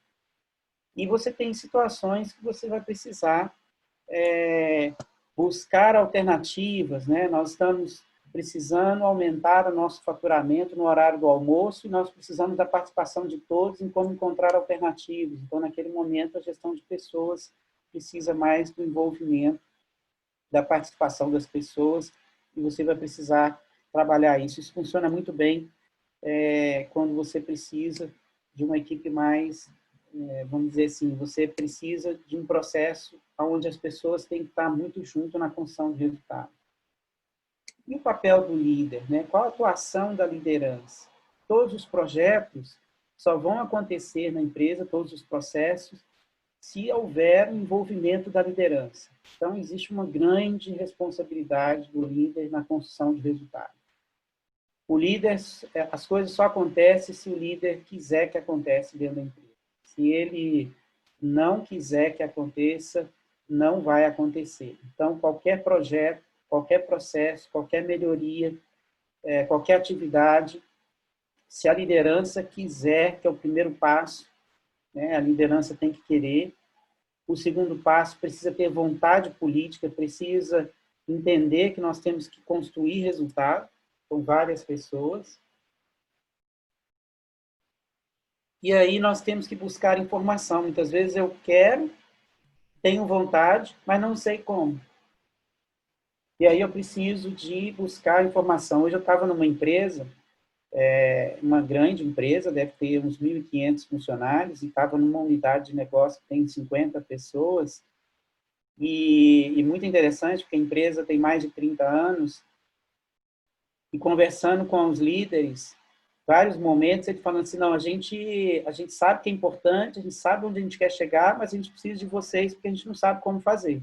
E você tem situações que você vai precisar buscar alternativas, né? Nós estamos precisando aumentar o nosso faturamento no horário do almoço e nós precisamos da participação de todos em como encontrar alternativas. Então, naquele momento, a gestão de pessoas precisa mais do envolvimento, da participação das pessoas, e você vai precisar trabalhar isso. Isso funciona muito bem quando você precisa de uma equipe mais, vamos dizer assim, você precisa de um processo onde as pessoas têm que estar muito junto na construção de resultado. E o papel do líder, né? Qual a atuação da liderança? Todos os projetos só vão acontecer na empresa, todos os processos, se houver o envolvimento da liderança. Então, existe uma grande responsabilidade do líder na construção de resultado. O líder, as coisas só acontecem se o líder quiser que aconteça dentro da empresa. Se ele não quiser que aconteça, não vai acontecer. Então, qualquer projeto, qualquer processo, qualquer melhoria, qualquer atividade, se a liderança quiser, que é o primeiro passo, né, a liderança tem que querer, O segundo passo precisa ter vontade política, precisa entender que nós temos que construir resultado com várias pessoas. E aí nós temos que buscar informação. Muitas vezes eu quero, tenho vontade, mas não sei como. E aí eu preciso de buscar informação. Hoje eu estava numa empresa, uma grande empresa, deve ter uns 1.500 funcionários, e estava numa unidade de negócio que tem 50 pessoas, e muito interessante, porque a empresa tem mais de 30 anos, e conversando com os líderes, vários momentos, ele falando assim, não, a gente sabe que é importante, a gente sabe onde a gente quer chegar, mas a gente precisa de vocês, porque a gente não sabe como fazer.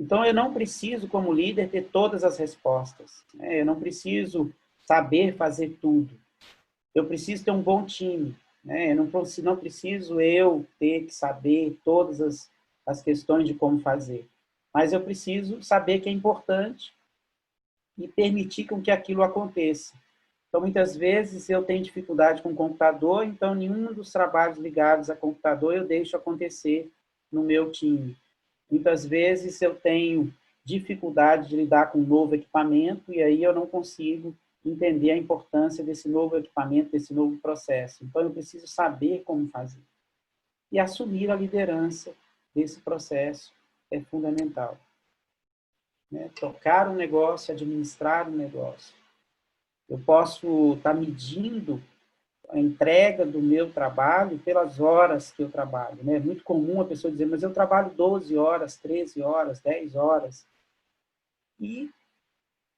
Então, eu não preciso, como líder, ter todas as respostas, né? Eu não preciso saber fazer tudo. Eu preciso ter um bom time, né? Eu não preciso eu ter que saber todas as questões de como fazer. Mas eu preciso saber que é importante e permitir com que aquilo aconteça. Então, muitas vezes, eu tenho dificuldade com o computador, então, nenhum dos trabalhos ligados a computador eu deixo acontecer no meu time. Muitas vezes, eu tenho dificuldade de lidar com um novo equipamento, e aí eu não consigo entender a importância desse novo equipamento, desse novo processo. Então, eu preciso saber como fazer. E assumir a liderança desse processo é fundamental. Né? Tocar um negócio, administrar um negócio. Eu posso estar medindo a entrega do meu trabalho pelas horas que eu trabalho. Né? É muito comum a pessoa dizer, mas eu trabalho 12 horas, 13 horas, 10 horas. E,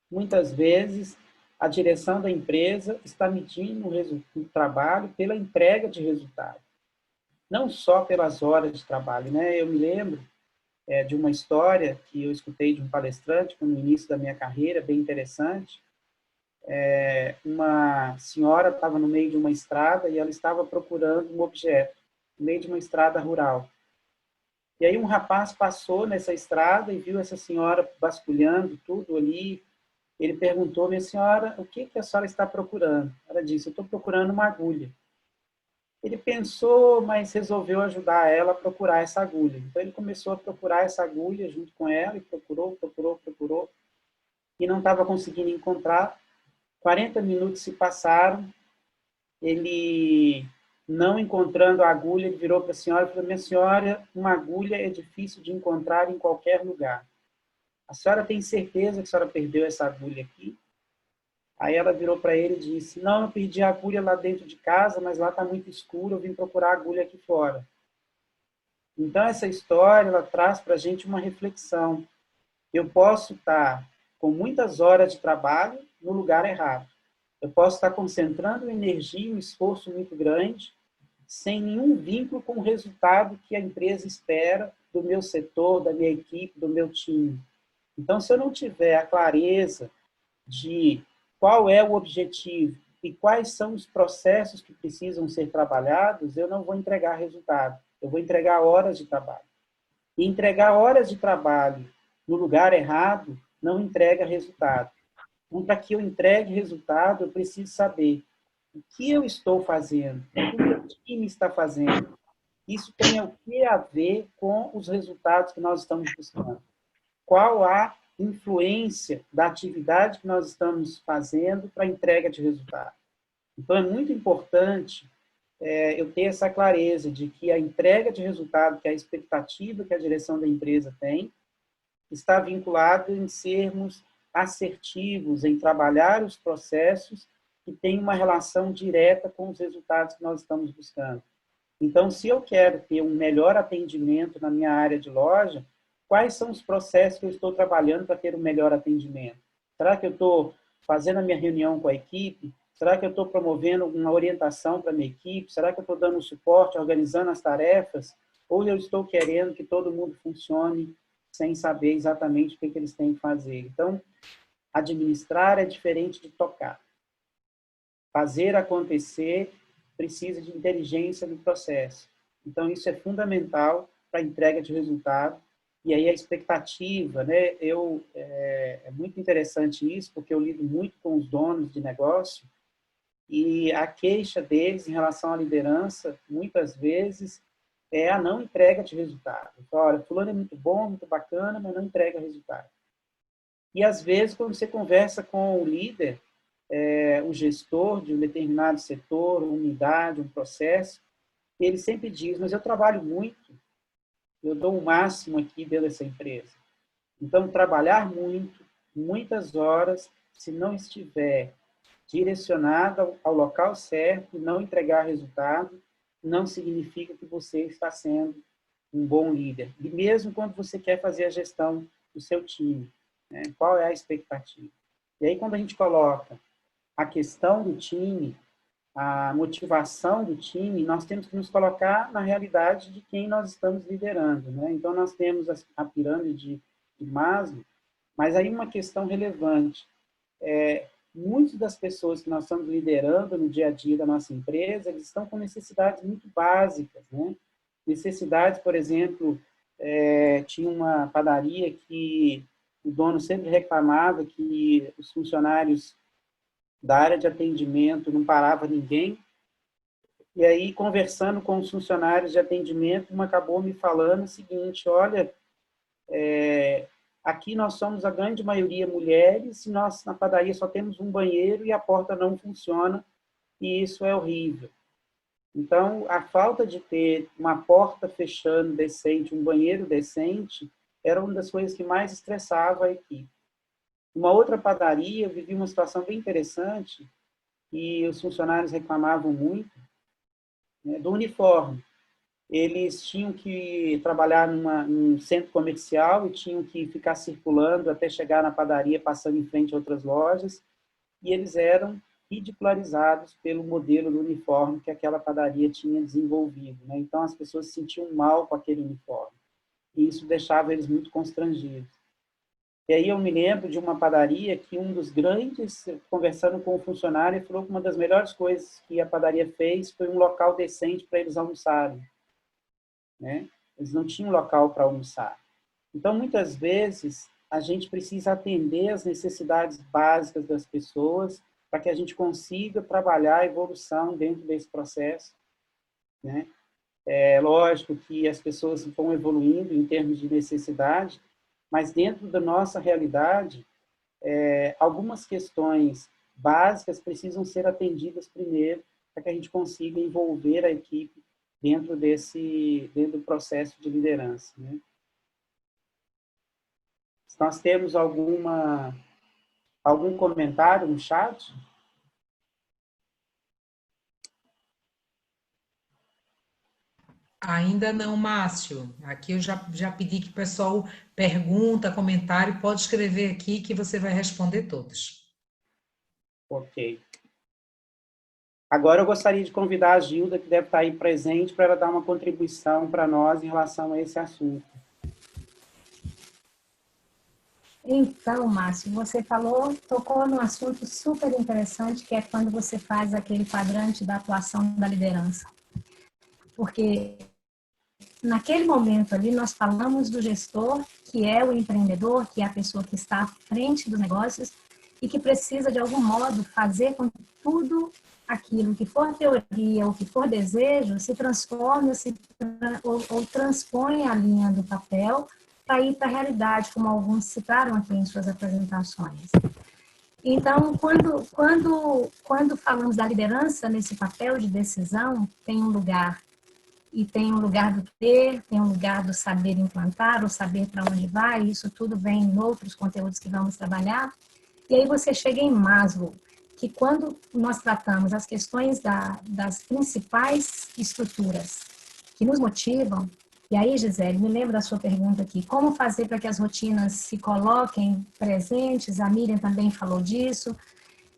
muitas vezes, a direção da empresa está medindo o trabalho pela entrega de resultado. Não só pelas horas de trabalho. Né? Eu me lembro de uma história que eu escutei de um palestrante no início da minha carreira, bem interessante. Uma senhora estava no meio de uma estrada e ela estava procurando um objeto, no meio de uma estrada rural. E aí um rapaz passou nessa estrada e viu essa senhora vasculhando tudo ali. Ele perguntou, minha senhora, o que a senhora está procurando? Ela disse, eu estou procurando uma agulha. Ele pensou, mas resolveu ajudar ela a procurar essa agulha. Então ele começou a procurar essa agulha junto com ela e procurou, e não estava conseguindo encontrar. 40 minutos se passaram, ele, não encontrando a agulha, ele virou para a senhora e falou, minha senhora, uma agulha é difícil de encontrar em qualquer lugar. A senhora tem certeza que a senhora perdeu essa agulha aqui? Aí ela virou para ele e disse, não, eu perdi a agulha lá dentro de casa, mas lá está muito escuro, eu vim procurar a agulha aqui fora. Então, essa história, ela traz para a gente uma reflexão. Eu posso estar com muitas horas de trabalho no lugar errado. Eu posso estar concentrando energia e um esforço muito grande, sem nenhum vínculo com o resultado que a empresa espera do meu setor, da minha equipe, do meu time. Então, se eu não tiver a clareza de qual é o objetivo e quais são os processos que precisam ser trabalhados, eu não vou entregar resultado. Eu vou entregar horas de trabalho. E entregar horas de trabalho no lugar errado não entrega resultado. Então, para que eu entregue resultado, eu preciso saber o que eu estou fazendo, o que o meu time está fazendo. Isso tem o que a ver com os resultados que nós estamos buscando. Qual a influência da atividade que nós estamos fazendo para a entrega de resultado. Então, é muito importante eu ter essa clareza de que a entrega de resultado, que é a expectativa que a direção da empresa tem, está vinculado em sermos assertivos, em trabalhar os processos que têm uma relação direta com os resultados que nós estamos buscando. Então, se eu quero ter um melhor atendimento na minha área de loja, quais são os processos que eu estou trabalhando para ter um melhor atendimento? Será que eu estou fazendo a minha reunião com a equipe? Será que eu estou promovendo uma orientação para a minha equipe? Será que eu estou dando suporte, organizando as tarefas? Ou eu estou querendo que todo mundo funcione sem saber exatamente o que eles têm que fazer? Então, administrar é diferente de tocar. Fazer acontecer precisa de inteligência no processo. Então, isso é fundamental para a entrega de resultado. E aí a expectativa, né? É muito interessante isso, porque eu lido muito com os donos de negócio, e a queixa deles em relação à liderança, muitas vezes, é a não entrega de resultado. Então, olha, fulano é muito bom, muito bacana, mas não entrega resultado. E, às vezes, quando você conversa com o líder, o gestor de um determinado setor, uma unidade, um processo, ele sempre diz, mas eu trabalho muito, eu dou o máximo aqui dentro dessa empresa. Então, trabalhar muito, muitas horas, se não estiver direcionado ao local certo, não entregar resultado, não significa que você está sendo um bom líder. E mesmo quando você quer fazer a gestão do seu time, né? Qual é a expectativa? E aí, quando a gente coloca a questão do time, a motivação do time, nós temos que nos colocar na realidade de quem nós estamos liderando, né? Então, nós temos a pirâmide de Maslow, mas aí uma questão relevante. Muitas das pessoas que nós estamos liderando no dia a dia da nossa empresa, eles estão com necessidades muito básicas, né? Necessidades, por exemplo, tinha uma padaria que o dono sempre reclamava que os funcionários da área de atendimento não parava ninguém, e aí, conversando com os funcionários de atendimento, uma acabou me falando o seguinte, olha, aqui nós somos a grande maioria mulheres, e nós na padaria só temos um banheiro e a porta não funciona, e isso é horrível. Então, a falta de ter uma porta fechando decente, um banheiro decente, era uma das coisas que mais estressava a equipe. Uma outra padaria, eu vivi uma situação bem interessante, e os funcionários reclamavam muito, né, do uniforme. Eles tinham que trabalhar num centro comercial e tinham que ficar circulando até chegar na padaria, passando em frente a outras lojas, e eles eram ridicularizados pelo modelo do uniforme que aquela padaria tinha desenvolvido, né? Então, as pessoas se sentiam mal com aquele uniforme, e isso deixava eles muito constrangidos. E aí eu me lembro de uma padaria que um dos grandes, conversando com o funcionário, falou que uma das melhores coisas que a padaria fez foi um local decente para eles almoçarem, né? Eles não tinham local para almoçar. Então, muitas vezes, a gente precisa atender às necessidades básicas das pessoas para que a gente consiga trabalhar a evolução dentro desse processo, né? É lógico que as pessoas vão evoluindo em termos de necessidade, mas dentro da nossa realidade, algumas questões básicas precisam ser atendidas primeiro para que a gente consiga envolver a equipe dentro do processo de liderança, né? Se nós temos algum comentário no chat? Ainda não, Márcio. Aqui eu já pedi que o pessoal pergunta, comentário, pode escrever aqui que você vai responder todos. Ok. Agora eu gostaria de convidar a Gilda, que deve estar aí presente, para ela dar uma contribuição para nós em relação a esse assunto. Então, Márcio, você tocou num assunto super interessante, que é quando você faz aquele quadrante da atuação da liderança. Porque naquele momento ali nós falamos do gestor, que é o empreendedor, que é a pessoa que está à frente dos negócios e que precisa, de algum modo, fazer com que tudo aquilo que for teoria ou que for desejo se transforme ou transpõe a linha do papel para ir para a realidade, como alguns citaram aqui em suas apresentações. Então, quando falamos da liderança nesse papel de decisão, tem um lugar, e tem um lugar do ter, tem um lugar do saber implantar, o saber para onde vai, isso tudo vem em outros conteúdos que vamos trabalhar. E aí você chega em Maslow, que quando nós tratamos as questões das principais estruturas que nos motivam, e aí, Gisele, me lembra da sua pergunta aqui, como fazer para que as rotinas se coloquem presentes, a Miriam também falou disso,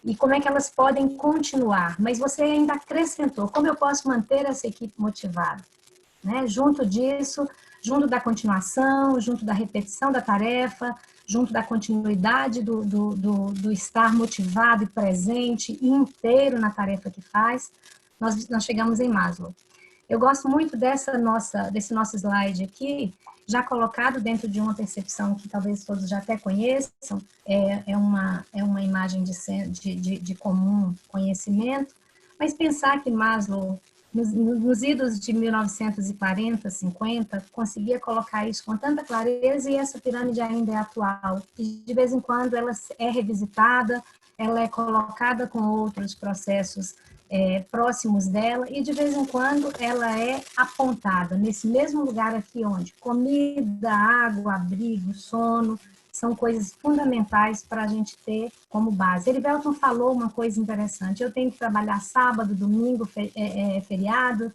e como é que elas podem continuar, mas você ainda acrescentou, como eu posso manter essa equipe motivada, né? Junto disso, junto da continuação, junto da repetição da tarefa, junto da continuidade do estar motivado e presente e inteiro na tarefa que faz, nós chegamos em Maslow. Eu gosto muito desse nosso slide aqui, já colocado dentro de uma percepção que talvez todos já até conheçam, é uma imagem de comum conhecimento, mas pensar que Maslow nos idos de 1940, 50, conseguia colocar isso com tanta clareza e essa pirâmide ainda é atual. E de vez em quando ela é revisitada, ela é colocada com outros processos próximos dela e de vez em quando ela é apontada nesse mesmo lugar aqui onde comida, água, abrigo, sono são coisas fundamentais para a gente ter como base. Erivelton falou uma coisa interessante, eu tenho que trabalhar sábado, domingo, feriado,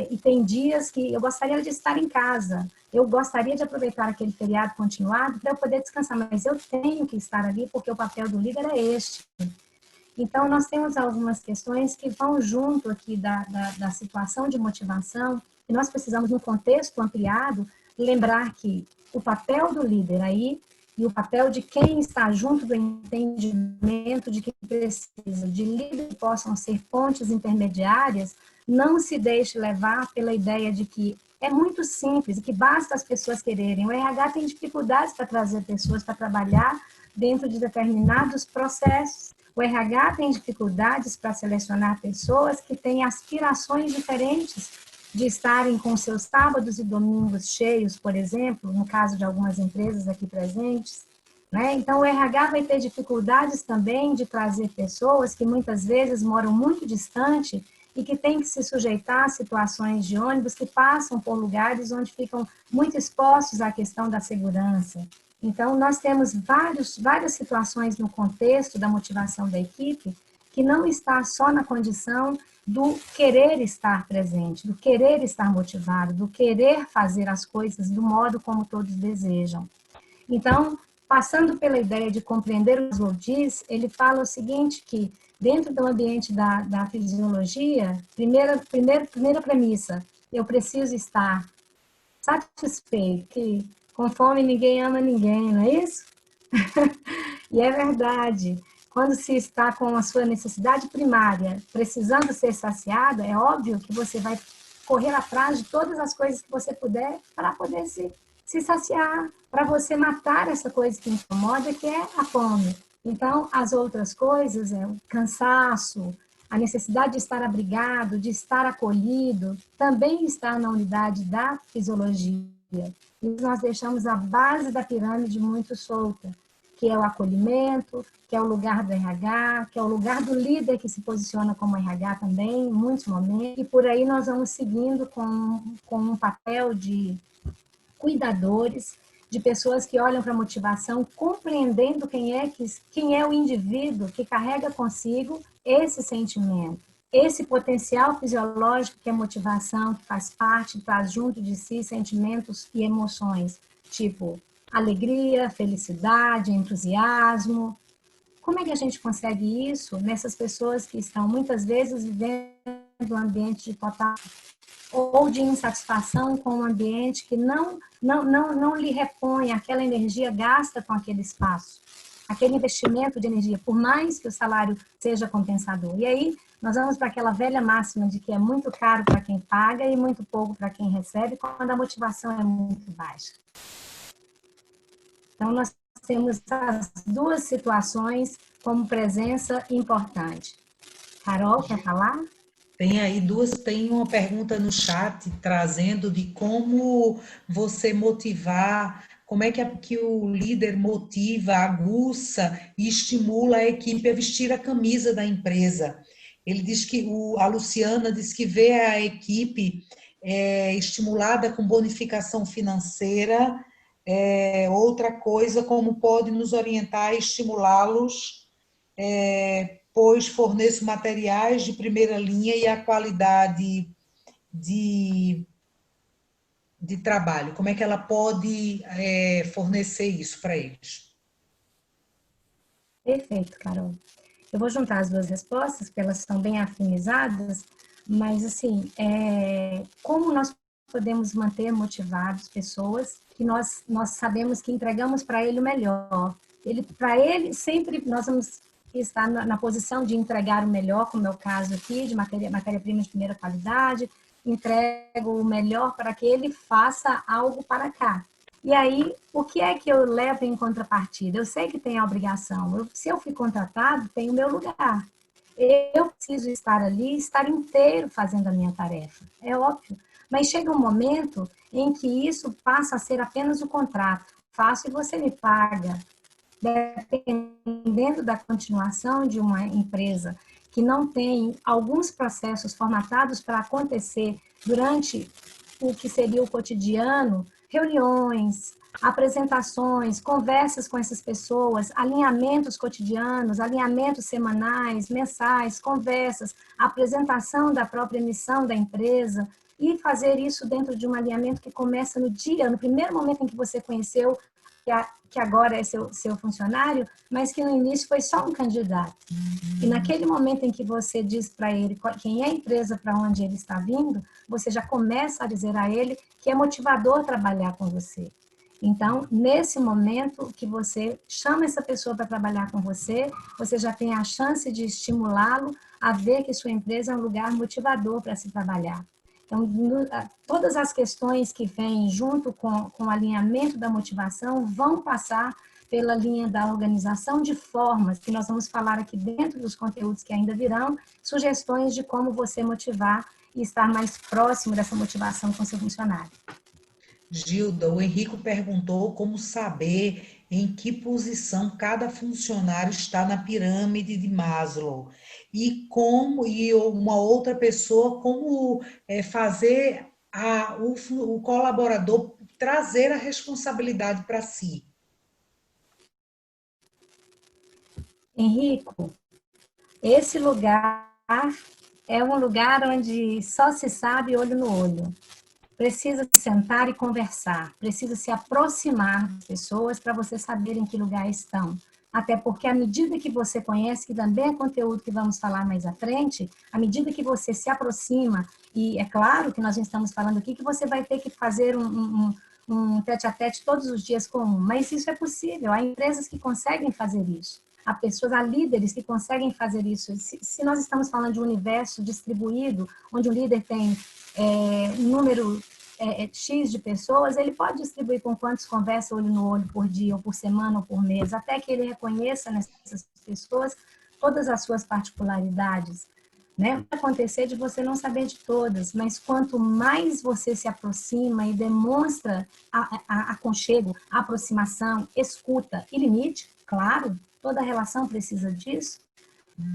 e tem dias que eu gostaria de estar em casa, eu gostaria de aproveitar aquele feriado continuado para eu poder descansar, mas eu tenho que estar ali porque o papel do líder é este. Então, nós temos algumas questões que vão junto aqui da situação de motivação, e nós precisamos, no contexto ampliado, lembrar que o papel do líder aí, e o papel de quem está junto do entendimento de que precisa de líderes que possam ser pontes intermediárias, não se deixe levar pela ideia de que é muito simples e que basta as pessoas quererem. O RH tem dificuldades para trazer pessoas para trabalhar dentro de determinados processos. O RH tem dificuldades para selecionar pessoas que têm aspirações diferentes de estarem com seus sábados e domingos cheios, por exemplo, no caso de algumas empresas aqui presentes, né? Então, o RH vai ter dificuldades também de trazer pessoas que muitas vezes moram muito distante e que têm que se sujeitar a situações de ônibus que passam por lugares onde ficam muito expostos à questão da segurança. Então, nós temos várias situações no contexto da motivação da equipe que não está só na condição do querer estar presente, do querer estar motivado, do querer fazer as coisas do modo como todos desejam. Então, passando pela ideia de compreender o Maslow diz, ele fala o seguinte, que dentro do ambiente da fisiologia, primeira premissa, eu preciso estar satisfeito, que com fome ninguém ama ninguém, não é isso? E é verdade. Quando se está com a sua necessidade primária precisando ser saciada, é óbvio que você vai correr atrás de todas as coisas que você puder para poder se saciar, para você matar essa coisa que incomoda, que é a fome. Então, as outras coisas, o cansaço, a necessidade de estar abrigado, de estar acolhido, também está na unidade da fisiologia. E nós deixamos a base da pirâmide muito solta, que é o acolhimento, que é o lugar do RH, que é o lugar do líder que se posiciona como RH também, em muitos momentos, e por aí nós vamos seguindo com um papel de cuidadores, de pessoas que olham para a motivação, compreendendo quem é o indivíduo que carrega consigo esse sentimento, esse potencial fisiológico que é motivação, que faz parte, traz junto de si sentimentos e emoções, tipo alegria, felicidade, entusiasmo. Como é que a gente consegue isso nessas pessoas que estão muitas vezes vivendo um ambiente de total ou de insatisfação com um ambiente que não lhe repõe aquela energia gasta com aquele espaço, aquele investimento de energia, por mais que o salário seja compensador. E aí nós vamos para aquela velha máxima de que é muito caro para quem paga e muito pouco para quem recebe, quando a motivação é muito baixa. Então, nós temos as duas situações como presença importante. Carol, quer falar? Tem uma pergunta no chat trazendo de como você motivar, como é que o líder motiva, aguça e estimula a equipe a vestir a camisa da empresa. Ele diz que, a Luciana diz que vê a equipe estimulada com bonificação financeira. Outra coisa, como pode nos orientar e estimulá-los, pois forneço materiais de primeira linha e a qualidade de trabalho. Como é que ela pode fornecer isso para eles? Perfeito, Carol. Eu vou juntar as duas respostas, porque elas estão bem afinizadas, mas, assim, como nós podemos manter motivados pessoas que nós sabemos que entregamos para ele o melhor. Para ele, sempre nós vamos estar na posição de entregar o melhor, como é o caso aqui, de matéria-prima de primeira qualidade, entrego o melhor para que ele faça algo para cá. E aí, o que é que eu levo em contrapartida? Eu sei que tem a obrigação. Se eu fui contratado, tem o meu lugar. Eu preciso estar ali, estar inteiro fazendo a minha tarefa, é óbvio. Mas chega um momento em que isso passa a ser apenas o contrato. Faço e você me paga. Dependendo da continuação de uma empresa que não tem alguns processos formatados para acontecer durante o que seria o cotidiano, reuniões, apresentações, conversas com essas pessoas, alinhamentos cotidianos, alinhamentos semanais, mensais, conversas, apresentação da própria missão da empresa e fazer isso dentro de um alinhamento que começa no dia, no primeiro momento em que você conheceu que agora é seu funcionário, mas que no início foi só um candidato. E naquele momento em que você diz para ele quem é a empresa, para onde ele está vindo, você já começa a dizer a ele que é motivador trabalhar com você. Então, nesse momento que você chama essa pessoa para trabalhar com você, você já tem a chance de estimulá-lo a ver que sua empresa é um lugar motivador para se trabalhar. Então, todas as questões que vêm junto com o alinhamento da motivação vão passar pela linha da organização de formas, que nós vamos falar aqui dentro dos conteúdos que ainda virão, sugestões de como você motivar e estar mais próximo dessa motivação com seu funcionário. Gilda, o Henrico perguntou como saber em que posição cada funcionário está na pirâmide de Maslow. E uma outra pessoa, como fazer o colaborador trazer a responsabilidade para si. Henrico, esse lugar é um lugar onde só se sabe olho no olho. Precisa sentar e conversar, precisa se aproximar das pessoas para você saber em que lugar estão. Até porque à medida que você conhece, que também é conteúdo que vamos falar mais à frente, à medida que você se aproxima, e é claro que nós já estamos falando aqui que você vai ter que fazer um tete-a-tete todos os dias com um, mas isso é possível, há empresas que conseguem fazer isso. Há líderes que conseguem fazer isso. Se nós estamos falando de um universo distribuído, onde o líder tem número X de pessoas, ele pode distribuir com quantos conversa olho no olho por dia, ou por semana, ou por mês, até que ele reconheça nessas pessoas todas as suas particularidades. Né? Pode acontecer de você não saber de todas, mas quanto mais você se aproxima e demonstra aconchego, aproximação, escuta e limite, claro, toda relação precisa disso,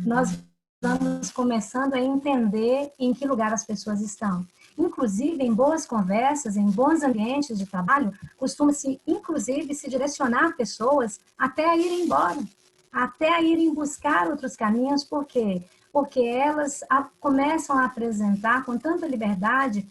nós vamos começando a entender em que lugar as pessoas estão. Inclusive, em boas conversas, em bons ambientes de trabalho, costuma-se, inclusive, se direcionar pessoas até a irem embora, até a irem buscar outros caminhos. Por quê? Porque elas começam a apresentar com tanta liberdade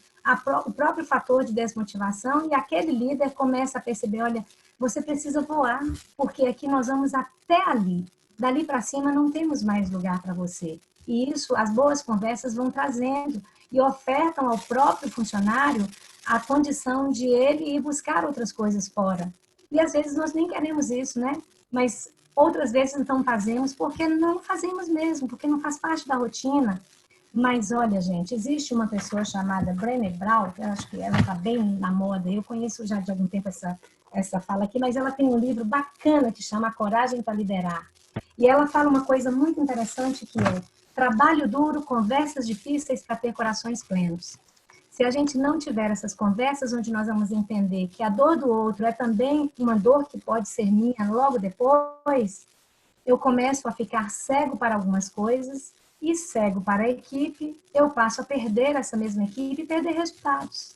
o próprio fator de desmotivação e aquele líder começa a perceber, olha, você precisa voar, porque aqui nós vamos até ali. Dali para cima não temos mais lugar para você. E isso, as boas conversas vão trazendo e ofertam ao próprio funcionário a condição de ele ir buscar outras coisas fora. E às vezes nós nem queremos isso, né? Mas outras vezes não fazemos porque não fazemos mesmo, porque não faz parte da rotina. Mas olha, gente, existe uma pessoa chamada Brené Brown, eu acho que ela está bem na moda, eu conheço já de algum tempo essa fala aqui, mas ela tem um livro bacana que chama A Coragem para Liderar. E ela fala uma coisa muito interessante que é trabalho duro, conversas difíceis para ter corações plenos. Se a gente não tiver essas conversas onde nós vamos entender que a dor do outro é também uma dor que pode ser minha logo depois, eu começo a ficar cego para algumas coisas e cego para a equipe, eu passo a perder essa mesma equipe e perder resultados.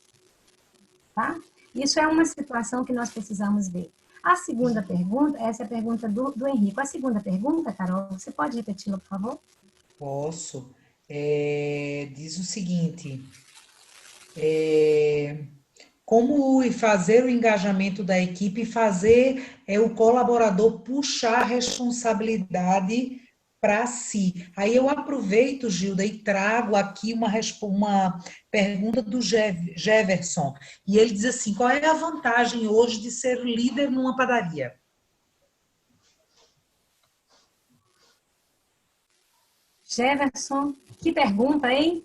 Tá? Isso é uma situação que nós precisamos ver. A segunda pergunta, essa é a pergunta do Henrico. A segunda pergunta, Carol, você pode repeti-la, por favor? Posso. Diz o seguinte, como fazer o engajamento da equipe e fazer o colaborador puxar a responsabilidade para si. Aí eu aproveito, Gilda, e trago aqui uma pergunta do Jefferson. E ele diz assim, qual é a vantagem hoje de ser líder numa padaria? Jefferson, que pergunta, hein?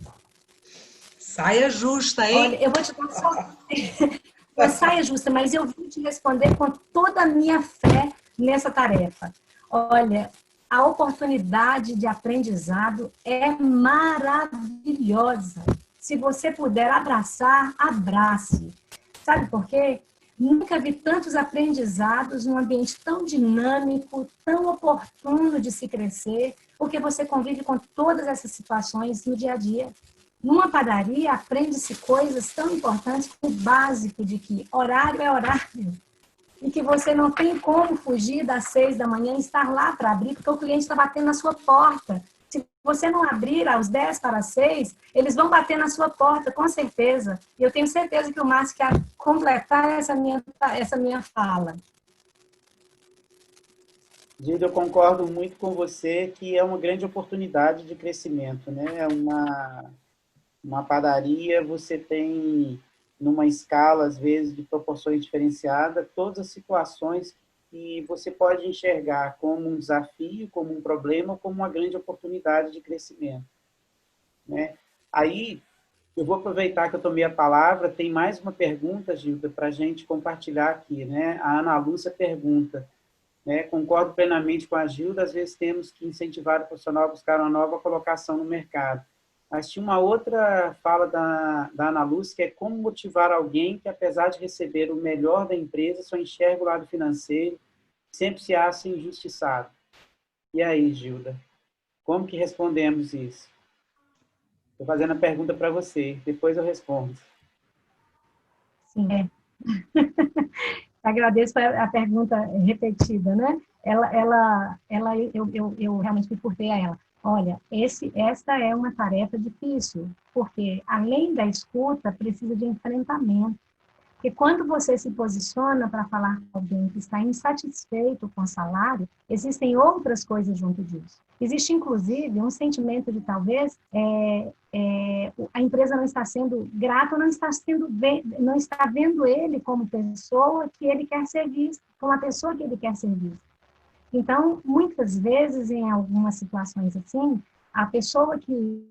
Saia justa, hein? Olha, eu vou te dar só uma saia justa, mas eu vou te responder com toda a minha fé nessa tarefa. Olha, a oportunidade de aprendizado é maravilhosa. Se você puder abraçar, abrace. Sabe por quê? Nunca vi tantos aprendizados num ambiente tão dinâmico, tão oportuno de se crescer, porque você convive com todas essas situações no dia a dia. Numa padaria, aprende-se coisas tão importantes como o básico de que horário é horário. E que você não tem como fugir das 6 da manhã e estar lá para abrir, porque o cliente está batendo na sua porta. Se você não abrir aos 10 para 6, eles vão bater na sua porta, com certeza. E eu tenho certeza que o Márcio quer completar essa minha fala. Gilda, eu concordo muito com você que é uma grande oportunidade de crescimento, né? Uma padaria, você tem, numa escala, às vezes, de proporções diferenciadas, todas as situações que você pode enxergar como um desafio, como um problema, como uma grande oportunidade de crescimento, né? Aí, eu vou aproveitar que eu tomei a palavra, tem mais uma pergunta, Gilda, para a gente compartilhar aqui, né? A Ana Lúcia pergunta, né? Concordo plenamente com a Gilda, às vezes temos que incentivar o profissional a buscar uma nova colocação no mercado. Mas tinha uma outra fala da Ana Lúcia, que é como motivar alguém que, apesar de receber o melhor da empresa, só enxerga o lado financeiro, sempre se acha injustiçado. E aí, Gilda, como que respondemos isso? Estou fazendo a pergunta para você, depois eu respondo. Sim, agradeço a pergunta repetida, né? Eu realmente me curtei a ela. Olha, esta é uma tarefa difícil, porque além da escuta, precisa de enfrentamento. Porque quando você se posiciona para falar com alguém que está insatisfeito com o salário, existem outras coisas junto disso. Existe, inclusive, um sentimento de talvez a empresa não está sendo grata, não está vendo ele como pessoa que ele quer ser visto, como a pessoa que ele quer ser visto. Então, muitas vezes, em algumas situações assim, a pessoa que...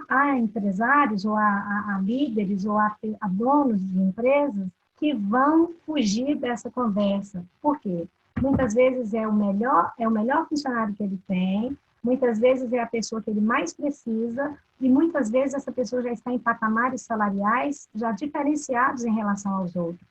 Há empresários, ou há líderes, ou há donos de empresas que vão fugir dessa conversa. Por quê? Muitas vezes é o melhor funcionário que ele tem, muitas vezes é a pessoa que ele mais precisa, e muitas vezes essa pessoa já está em patamares salariais já diferenciados em relação aos outros.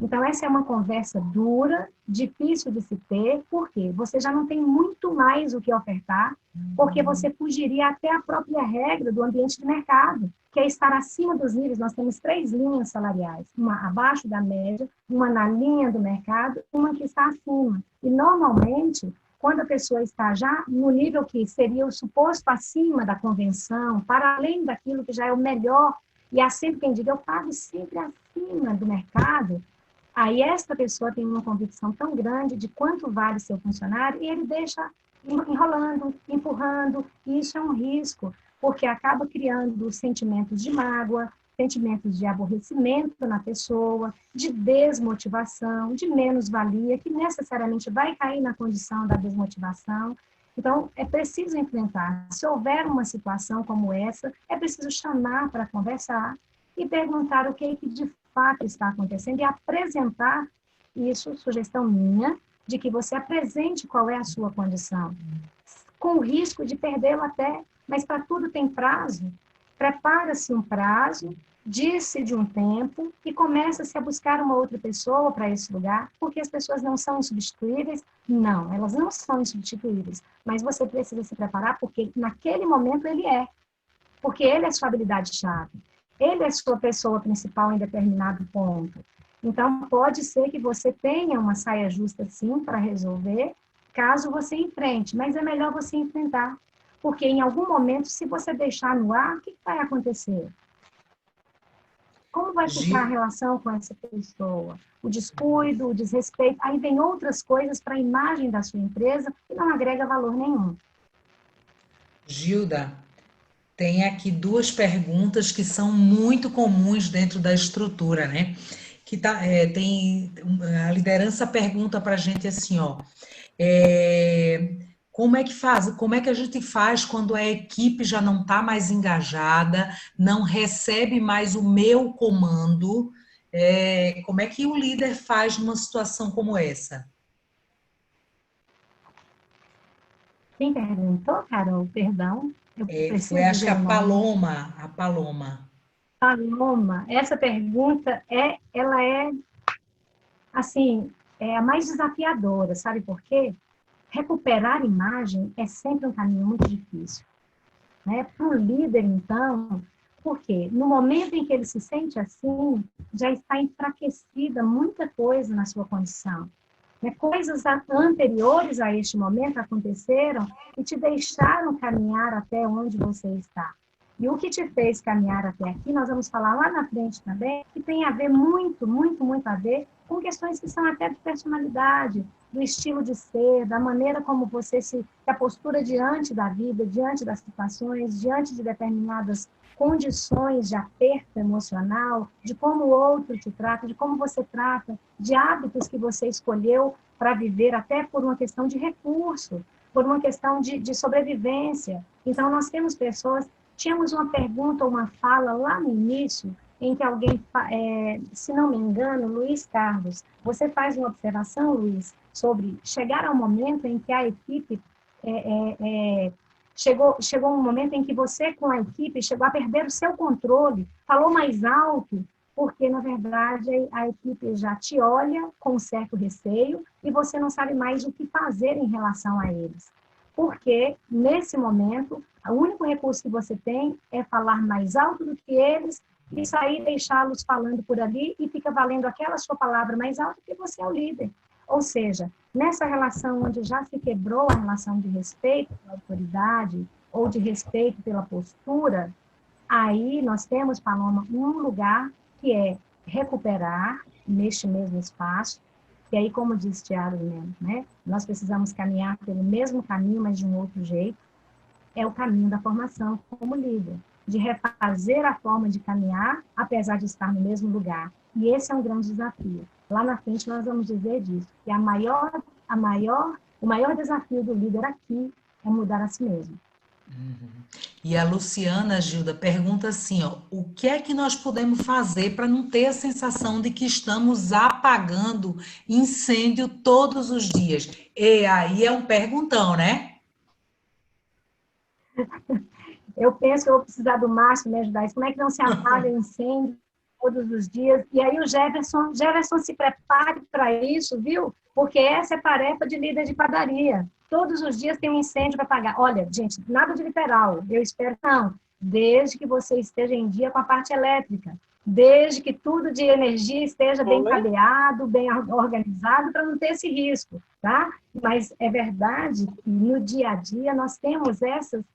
Então, essa é uma conversa dura, difícil de se ter, porque você já não tem muito mais o que ofertar, porque você fugiria até a própria regra do ambiente de mercado, que é estar acima dos níveis. Nós temos 3 linhas salariais, uma abaixo da média, uma na linha do mercado, uma que está acima. E, normalmente, quando a pessoa está já no nível que seria o suposto acima da convenção, para além daquilo que já é o melhor, e há sempre quem diga, eu pago sempre acima do mercado, aí esta pessoa tem uma convicção tão grande de quanto vale seu funcionário e ele deixa enrolando, empurrando, e isso é um risco, porque acaba criando sentimentos de mágoa, sentimentos de aborrecimento na pessoa, de desmotivação, de menos-valia, que necessariamente vai cair na condição da desmotivação. Então, é preciso enfrentar. Se houver uma situação como essa, é preciso chamar para conversar e perguntar o que de fato está acontecendo e apresentar isso, sugestão minha, de que você apresente qual é a sua condição, com o risco de perdê-lo até, mas para tudo tem prazo. Prepara-se um prazo, diz-se de um tempo e começa-se a buscar uma outra pessoa para esse lugar, porque as pessoas não são insubstituíveis? Não, elas não são insubstituíveis, mas você precisa se preparar porque naquele momento ele é, porque ele é sua habilidade-chave. Ele é a sua pessoa principal em determinado ponto. Então, pode ser que você tenha uma saia justa, sim, para resolver, caso você enfrente. Mas é melhor você enfrentar. Porque, em algum momento, se você deixar no ar, o que vai acontecer? Como vai ficar a relação com essa pessoa? O descuido, o desrespeito. Aí vem outras coisas para a imagem da sua empresa e não agrega valor nenhum. Gilda, tem aqui 2 perguntas que são muito comuns dentro da estrutura, né? Que tem a liderança pergunta para a gente assim, ó, como é que a gente faz quando a equipe já não está mais engajada, não recebe mais o meu comando? Como é que o líder faz numa situação como essa? Quem perguntou, Carol? Perdão. Eu preciso Foi, acho que dizer o nome. A Paloma. Paloma, essa pergunta ela é, assim, é a mais desafiadora, sabe por quê? Recuperar imagem é sempre um caminho muito difícil, né? Para o líder, então, por quê? No momento em que ele se sente assim, já está enfraquecida muita coisa na sua condição. Né? Coisas anteriores a este momento aconteceram e te deixaram caminhar até onde você está. E o que te fez caminhar até aqui, nós vamos falar lá na frente também, que tem a ver muito, muito, muito a ver com questões que são até de personalidade, do estilo de ser, da maneira como você a postura diante da vida, diante das situações, diante de determinadas condições de aperto emocional, de como o outro te trata, de como você trata, de hábitos que você escolheu para viver, até por uma questão de recurso, por uma questão de sobrevivência. Então, nós temos pessoas... Tínhamos uma pergunta, uma fala lá no início, em que alguém, se não me engano, Luiz Carlos, você faz uma observação, Luiz, sobre chegar ao momento em que a equipe chegou um momento em que você, com a equipe, chegou a perder o seu controle, falou mais alto, porque, na verdade, a equipe já te olha com certo receio e você não sabe mais o que fazer em relação a eles. Porque, nesse momento, o único recurso que você tem é falar mais alto do que eles e sair, deixá-los falando por ali e fica valendo aquela sua palavra mais alta porque você é o líder. Ou seja, nessa relação onde já se quebrou a relação de respeito pela autoridade ou de respeito pela postura, aí nós temos, Paloma, um lugar que é recuperar neste mesmo espaço. E aí, como disse Tiago, né, nós precisamos caminhar pelo mesmo caminho, mas de um outro jeito. É o caminho da formação como líder, de refazer a forma de caminhar, apesar de estar no mesmo lugar. E esse é um grande desafio. Lá na frente nós vamos dizer disso, que o maior desafio do líder aqui é mudar a si mesmo. E a Luciana, Gilda, pergunta assim, ó, o que é que nós podemos fazer para não ter a sensação de que estamos apagando incêndio todos os dias? E aí é um perguntão, né? Eu penso que eu vou precisar do Márcio me ajudar. Como é que não se apaga incêndio todos os dias? E aí o Jefferson se prepare para isso, viu? Porque essa é tarefa de líder de padaria. Todos os dias tem um incêndio para apagar. Olha, gente, nada de literal. Eu espero que não. Desde que você esteja em dia com a parte elétrica. Desde que tudo de energia esteja bem cabeado, bem organizado, para não ter esse risco, tá? Mas é verdade que no dia a dia nós temos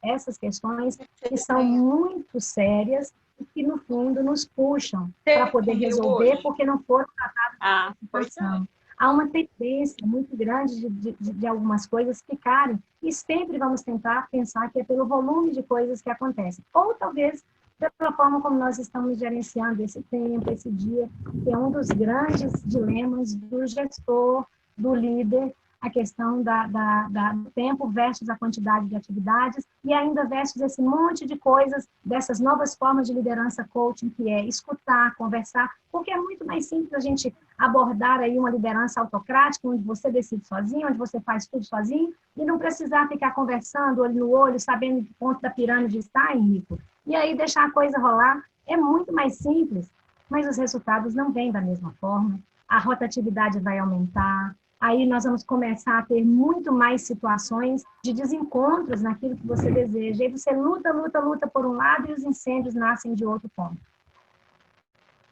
essas questões que são muito sérias e que, no fundo, nos puxam para poder resolver porque não foram tratadas na situação. Há uma tendência muito grande de algumas coisas ficarem e sempre vamos tentar pensar que é pelo volume de coisas que acontecem. Ou talvez pela forma como nós estamos gerenciando esse tempo, esse dia, que é um dos grandes dilemas do gestor, do líder, a questão do tempo versus a quantidade de atividades e ainda versus esse monte de coisas, dessas novas formas de liderança coaching, que é escutar, conversar, porque é muito mais simples a gente abordar aí uma liderança autocrática, onde você decide sozinho, onde você faz tudo sozinho, e não precisar ficar conversando, olho no olho, sabendo que ponto da pirâmide está, Henrico. E aí deixar a coisa rolar é muito mais simples, mas os resultados não vêm da mesma forma, a rotatividade vai aumentar, aí nós vamos começar a ter muito mais situações de desencontros naquilo que você deseja. Aí você luta por um lado e os incêndios nascem de outro ponto.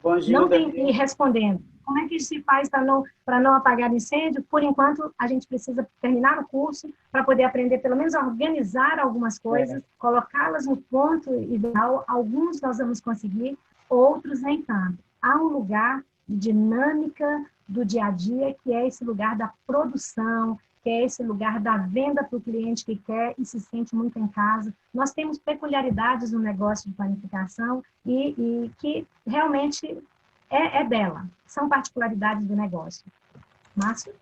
Bom, Gilda, E respondendo, como é que se faz para não apagar incêndio? Por enquanto, a gente precisa terminar o curso para poder aprender, pelo menos, a organizar algumas coisas, colocá-las no ponto ideal. Alguns nós vamos conseguir, outros nem tanto. Há um lugar de dinâmica do dia a dia, que é esse lugar da produção, que é esse lugar da venda para o cliente que quer e se sente muito em casa. Nós temos peculiaridades no negócio de planificação e que realmente é dela. São particularidades do negócio. Márcio?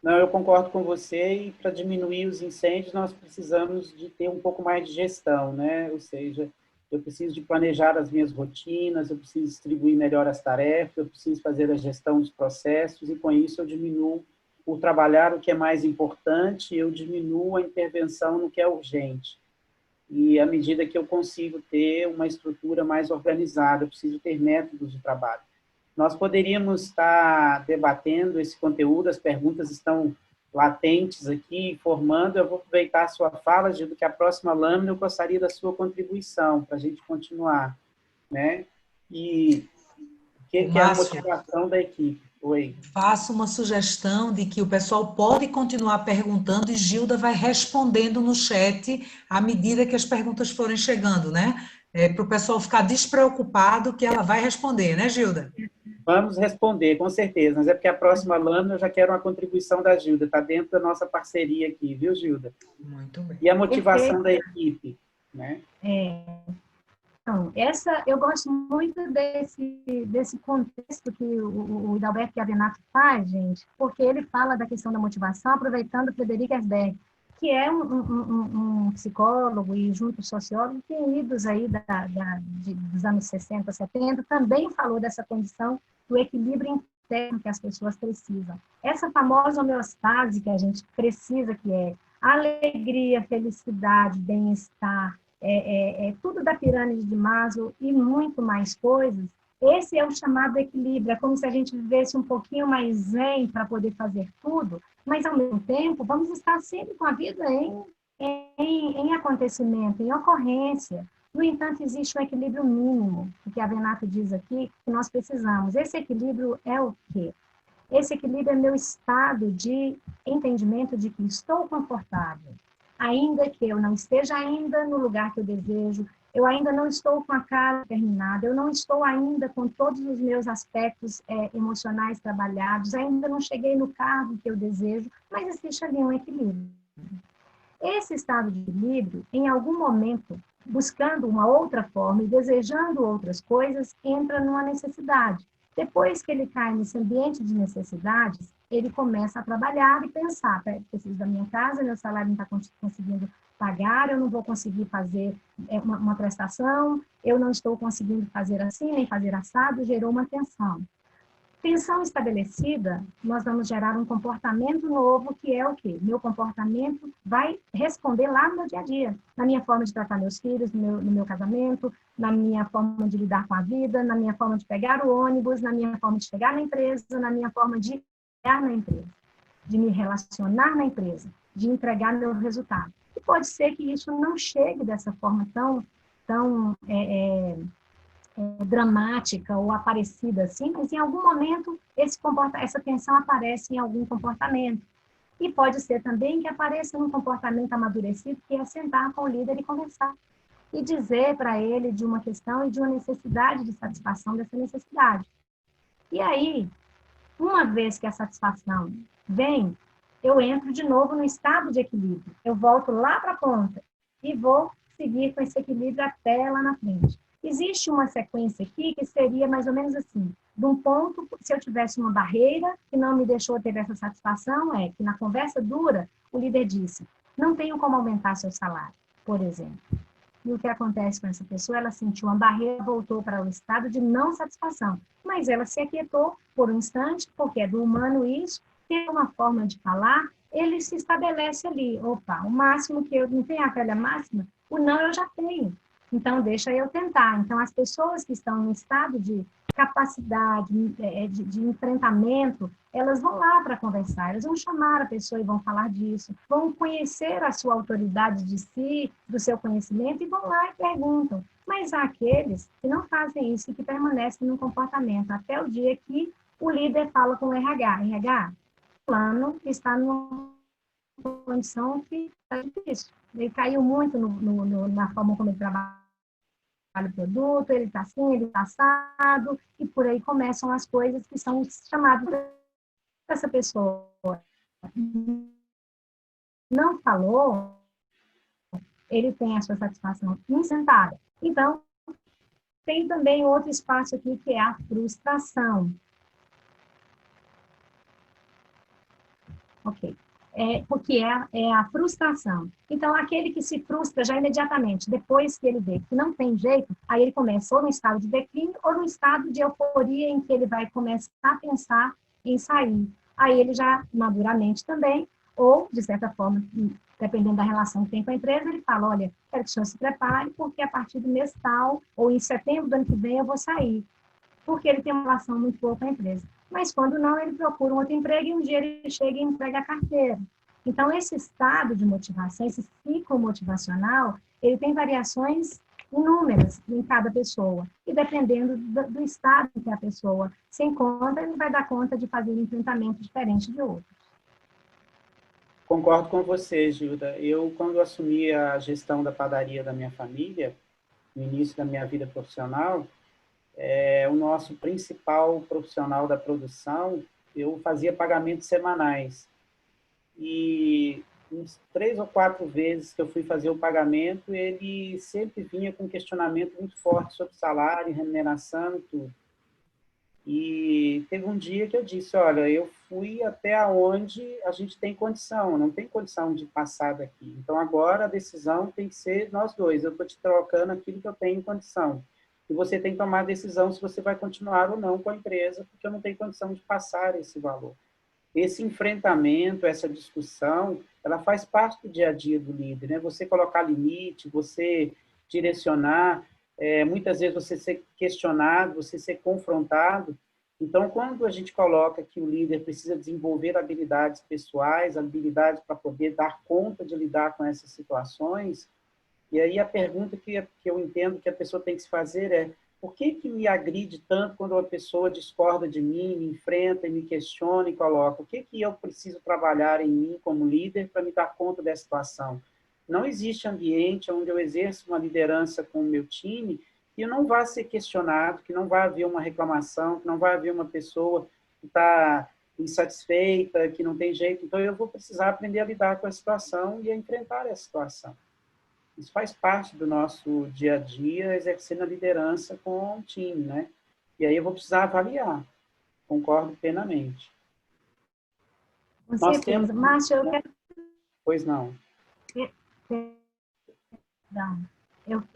Não, eu concordo com você, e para diminuir os incêndios nós precisamos de ter um pouco mais de gestão, né? Ou seja, eu preciso de planejar as minhas rotinas, eu preciso distribuir melhor as tarefas, eu preciso fazer a gestão dos processos, e com isso eu diminuo por trabalhar o que é mais importante, eu diminuo a intervenção no que é urgente. E à medida que eu consigo ter uma estrutura mais organizada, eu preciso ter métodos de trabalho. Nós poderíamos estar debatendo esse conteúdo, as perguntas estão latentes aqui, formando. Eu vou aproveitar a sua fala, Gildo, que a próxima lâmina eu gostaria da sua contribuição, para a gente continuar, né? E o que é a motivação da equipe? Oi. Faço uma sugestão de que o pessoal pode continuar perguntando e Gilda vai respondendo no chat à medida que as perguntas forem chegando, né? Para o pessoal ficar despreocupado que ela vai responder, né, Gilda? Vamos responder, com certeza, mas é porque a próxima lâmina eu já quero uma contribuição da Gilda, está dentro da nossa parceria aqui, viu, Gilda? Muito bem. E a motivação da equipe, né? Então, eu gosto muito desse contexto que o Hidalberto Chiavenato faz, gente, porque ele fala da questão da motivação, aproveitando o Frederic Herzberg, que é um psicólogo e junto sociólogo, queridos aí dos anos 60, 70, também falou dessa condição do equilíbrio interno que as pessoas precisam. Essa famosa homeostase que a gente precisa, que é alegria, felicidade, bem-estar, tudo da pirâmide de Maslow e muito mais coisas. Esse é o chamado equilíbrio, é como se a gente vivesse um pouquinho mais zen para poder fazer tudo, mas ao mesmo tempo vamos estar sempre com a vida em acontecimento, em ocorrência. No entanto, existe um equilíbrio mínimo, o que a Venato diz aqui, que nós precisamos. Esse equilíbrio é o quê? Esse equilíbrio é meu estado de entendimento de que estou confortável, ainda que eu não esteja ainda no lugar que eu desejo, eu ainda não estou com a cara terminada, eu não estou ainda com todos os meus aspectos emocionais trabalhados, ainda não cheguei no cargo que eu desejo, mas existe ali um equilíbrio. Esse estado de equilíbrio, em algum momento, buscando uma outra forma e desejando outras coisas, entra numa necessidade. Depois que ele cai nesse ambiente de necessidades, ele começa a trabalhar e pensar, preciso da minha casa, meu salário não está conseguindo pagar, eu não vou conseguir fazer uma prestação, eu não estou conseguindo fazer assim, nem fazer assado, gerou uma tensão. Tensão estabelecida, nós vamos gerar um comportamento novo, que é o quê? Meu comportamento vai responder lá no meu dia a dia, na minha forma de tratar meus filhos, no meu casamento, na minha forma de lidar com a vida, na minha forma de pegar o ônibus, na minha forma de chegar na empresa, na minha forma de estar na empresa, de me relacionar na empresa, de entregar meu resultado. E pode ser que isso não chegue dessa forma tão dramática ou aparecida assim, mas em algum momento essa tensão aparece em algum comportamento. E pode ser também que apareça num comportamento amadurecido, que é sentar com o líder e conversar. E dizer para ele de uma questão e de uma necessidade de satisfação dessa necessidade. E aí, uma vez que a satisfação vem, eu entro de novo no estado de equilíbrio. Eu volto lá para a ponta e vou seguir com esse equilíbrio até lá na frente. Existe uma sequência aqui que seria mais ou menos assim. De um ponto, se eu tivesse uma barreira que não me deixou ter essa satisfação, é que na conversa dura, o líder disse, não tenho como aumentar seu salário, por exemplo. E o que acontece com essa pessoa? Ela sentiu uma barreira, voltou para o estado de não satisfação. Mas ela se aquietou por um instante, porque é do humano isso, tem uma forma de falar, ele se estabelece ali. Opa, o máximo que eu não tenho a velha máxima, o não eu já tenho. Então, deixa eu tentar. Então, as pessoas que estão em estado de capacidade, de enfrentamento, elas vão lá para conversar, elas vão chamar a pessoa e vão falar disso, vão conhecer a sua autoridade de si, do seu conhecimento, e vão lá e perguntam. Mas há aqueles que não fazem isso e que permanecem no comportamento, até o dia que o líder fala com o RH. RH, o plano está numa condição que está difícil. Ele caiu muito na forma como ele trabalha o produto, ele está assim, ele está assado, e por aí começam as coisas que são chamadas dessa pessoa. Não falou, ele tem a sua satisfação insentada. Então, tem também outro espaço aqui que é a frustração. Ok. Porque é a frustração. Então, aquele que se frustra já imediatamente, depois que ele vê que não tem jeito, aí ele começa ou no estado de declínio ou no estado de euforia em que ele vai começar a pensar em sair. Aí ele já, maduramente também, ou, de certa forma, dependendo da relação que tem com a empresa, ele fala, olha, quero que o senhor se prepare, porque a partir do mês tal, ou em setembro do ano que vem, eu vou sair. Porque ele tem uma relação muito boa com a empresa. Mas quando não, ele procura um outro emprego e um dia ele chega e entrega a carteira. Então, esse estado de motivação, esse ciclo motivacional, ele tem variações inúmeras em cada pessoa. E dependendo do estado em que a pessoa se encontra, ele vai dar conta de fazer um enfrentamento diferente de outro. Concordo com você, Gilda. Eu, quando assumi a gestão da padaria da minha família, no início da minha vida profissional, o nosso principal profissional da produção, eu fazia pagamentos semanais. E uns 3 ou 4 vezes que eu fui fazer o pagamento, ele sempre vinha com um questionamento muito forte sobre salário, remuneração e tudo. E teve um dia que eu disse, olha, eu fui até onde a gente tem condição, não tem condição de passar daqui. Então, agora a decisão tem que ser nós dois. Eu estou te trocando aquilo que eu tenho em condição. E você tem que tomar a decisão se você vai continuar ou não com a empresa, porque eu não tenho condição de passar esse valor. Esse enfrentamento, essa discussão, ela faz parte do dia a dia do líder, né? Você colocar limite, você direcionar, muitas vezes você ser questionado, você ser confrontado. Então, quando a gente coloca que o líder precisa desenvolver habilidades pessoais, habilidades para poder dar conta de lidar com essas situações, e aí a pergunta que eu entendo que a pessoa tem que se fazer é: por que me agride tanto quando uma pessoa discorda de mim, me enfrenta, me questiona e coloca? O que eu preciso trabalhar em mim como líder para me dar conta dessa situação? Não existe ambiente onde eu exerço uma liderança com o meu time que não vai ser questionado, que não vai haver uma reclamação, que não vai haver uma pessoa que está insatisfeita, que não tem jeito. Então, eu vou precisar aprender a lidar com a situação e a enfrentar essa situação. Isso faz parte do nosso dia a dia, exercendo a liderança com o time, né? E aí eu vou precisar avaliar. Concordo plenamente. Com certeza. Márcia, eu quero... Pois não.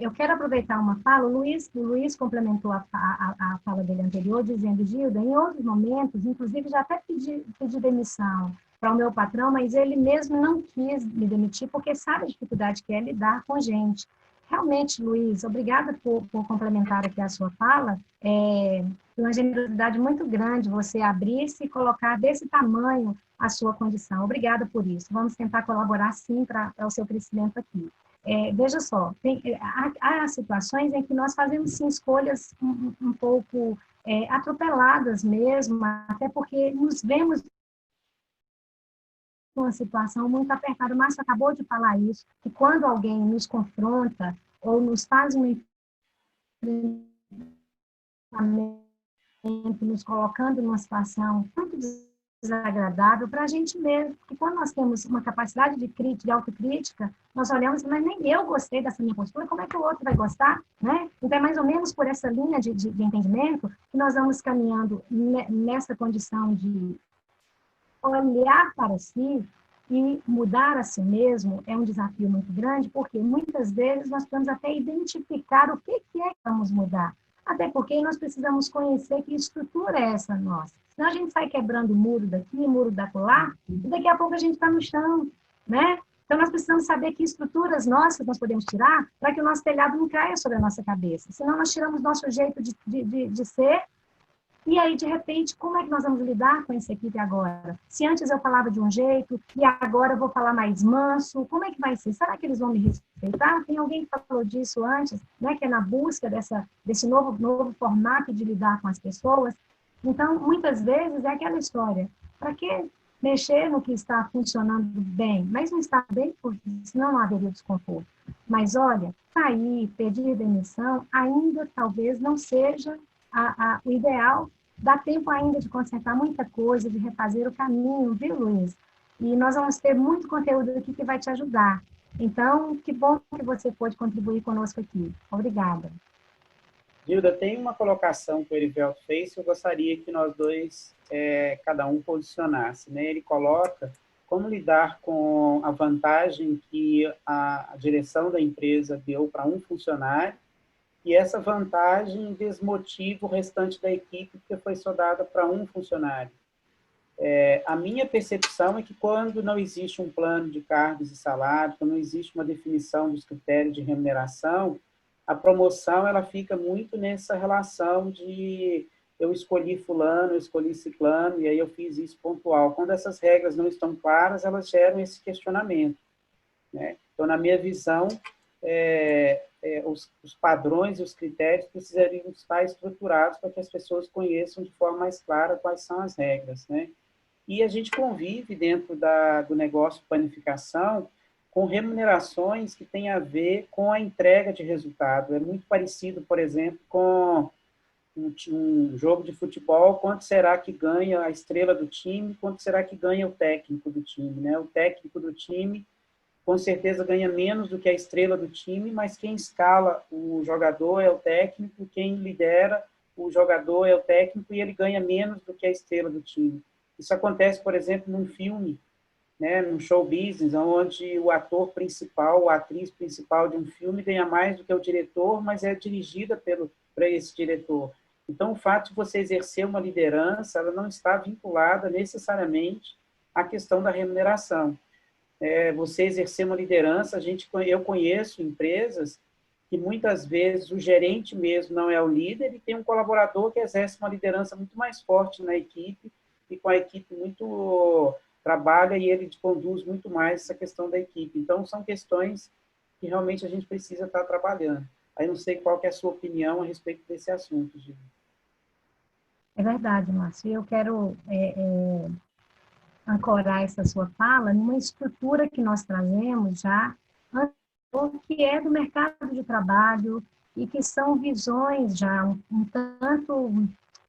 Eu quero aproveitar uma fala. O Luiz complementou a fala dele anterior, dizendo, Gilda, em outros momentos, inclusive já até pedi demissão para o meu patrão, mas ele mesmo não quis me demitir, porque sabe a dificuldade que é lidar com gente. Realmente, Luiz, obrigada por complementar aqui a sua fala. Uma generosidade muito grande você abrir-se e colocar desse tamanho a sua condição. Obrigada por isso. Vamos tentar colaborar, sim, para o seu crescimento aqui. Veja só, há situações em que nós fazemos, sim, escolhas um pouco atropeladas mesmo, até porque nos vemos uma situação muito apertada. O Márcio acabou de falar isso, que quando alguém nos confronta ou nos faz um enfrentamento, nos colocando numa situação muito desagradável para a gente mesmo, porque quando nós temos uma capacidade de autocrítica, nós olhamos, mas nem eu gostei dessa minha postura, como é que o outro vai gostar, né? Então, é mais ou menos por essa linha de entendimento que nós vamos caminhando nessa condição de olhar para si e mudar a si mesmo. É um desafio muito grande, porque muitas vezes nós precisamos até identificar o que é que vamos mudar. Até porque nós precisamos conhecer que estrutura é essa nossa. Senão a gente sai quebrando muro daqui, muro dacolá, e daqui a pouco a gente está no chão, né? Então nós precisamos saber que estruturas nossas nós podemos tirar para que o nosso telhado não caia sobre a nossa cabeça. Senão nós tiramos nosso jeito de ser. E aí, de repente, como é que nós vamos lidar com essa equipe agora? Se antes eu falava de um jeito e agora eu vou falar mais manso, como é que vai ser? Será que eles vão me respeitar? Tem alguém que falou disso antes, né, que é na busca desse novo formato de lidar com as pessoas. Então, muitas vezes é aquela história. Para que mexer no que está funcionando bem? Mas não está bem, porque senão não haveria desconforto. Mas, olha, sair, pedir demissão, ainda talvez não seja o ideal. Dá tempo ainda de consertar muita coisa, de refazer o caminho, viu, Luiz? E nós vamos ter muito conteúdo aqui que vai te ajudar. Então, que bom que você pôde contribuir conosco aqui. Obrigada. Gilda, tem uma colocação que o Erivelto fez que eu gostaria que nós dois, cada um, posicionasse, né? Ele coloca como lidar com a vantagem que a direção da empresa deu para um funcionário e essa vantagem desmotiva o restante da equipe porque foi só dada para um funcionário. A minha percepção é que quando não existe um plano de cargos e salários, quando não existe uma definição dos critérios de remuneração, a promoção ela fica muito nessa relação de eu escolhi fulano, eu escolhi ciclano, e aí eu fiz isso pontual. Quando essas regras não estão claras, elas geram esse questionamento, né? Então, na minha visão, os padrões e os critérios precisariam estar estruturados para que as pessoas conheçam de forma mais clara quais são as regras, né? E a gente convive dentro do negócio de panificação com remunerações que têm a ver com a entrega de resultado. É muito parecido, por exemplo, com um jogo de futebol, quanto será que ganha a estrela do time, quanto será que ganha o técnico do time, né? O técnico do time, com certeza, ganha menos do que a estrela do time, mas quem escala o jogador é o técnico, quem lidera o jogador é o técnico, e ele ganha menos do que a estrela do time. Isso acontece, por exemplo, num filme, né, num show business, onde o ator principal, a atriz principal de um filme ganha mais do que o diretor, mas é dirigida para esse diretor. Então, o fato de você exercer uma liderança, ela não está vinculada necessariamente à questão da remuneração. Você exercer uma liderança, eu conheço empresas que muitas vezes o gerente mesmo não é o líder e tem um colaborador que exerce uma liderança muito mais forte na equipe e com a equipe muito trabalha e ele conduz muito mais essa questão da equipe. Então, são questões que realmente a gente precisa estar trabalhando. Aí não sei qual que é a sua opinião a respeito desse assunto, Gil. É verdade, Márcio. Eu quero ancorar essa sua fala numa estrutura que nós trazemos já, que é do mercado de trabalho e que são visões já um tanto,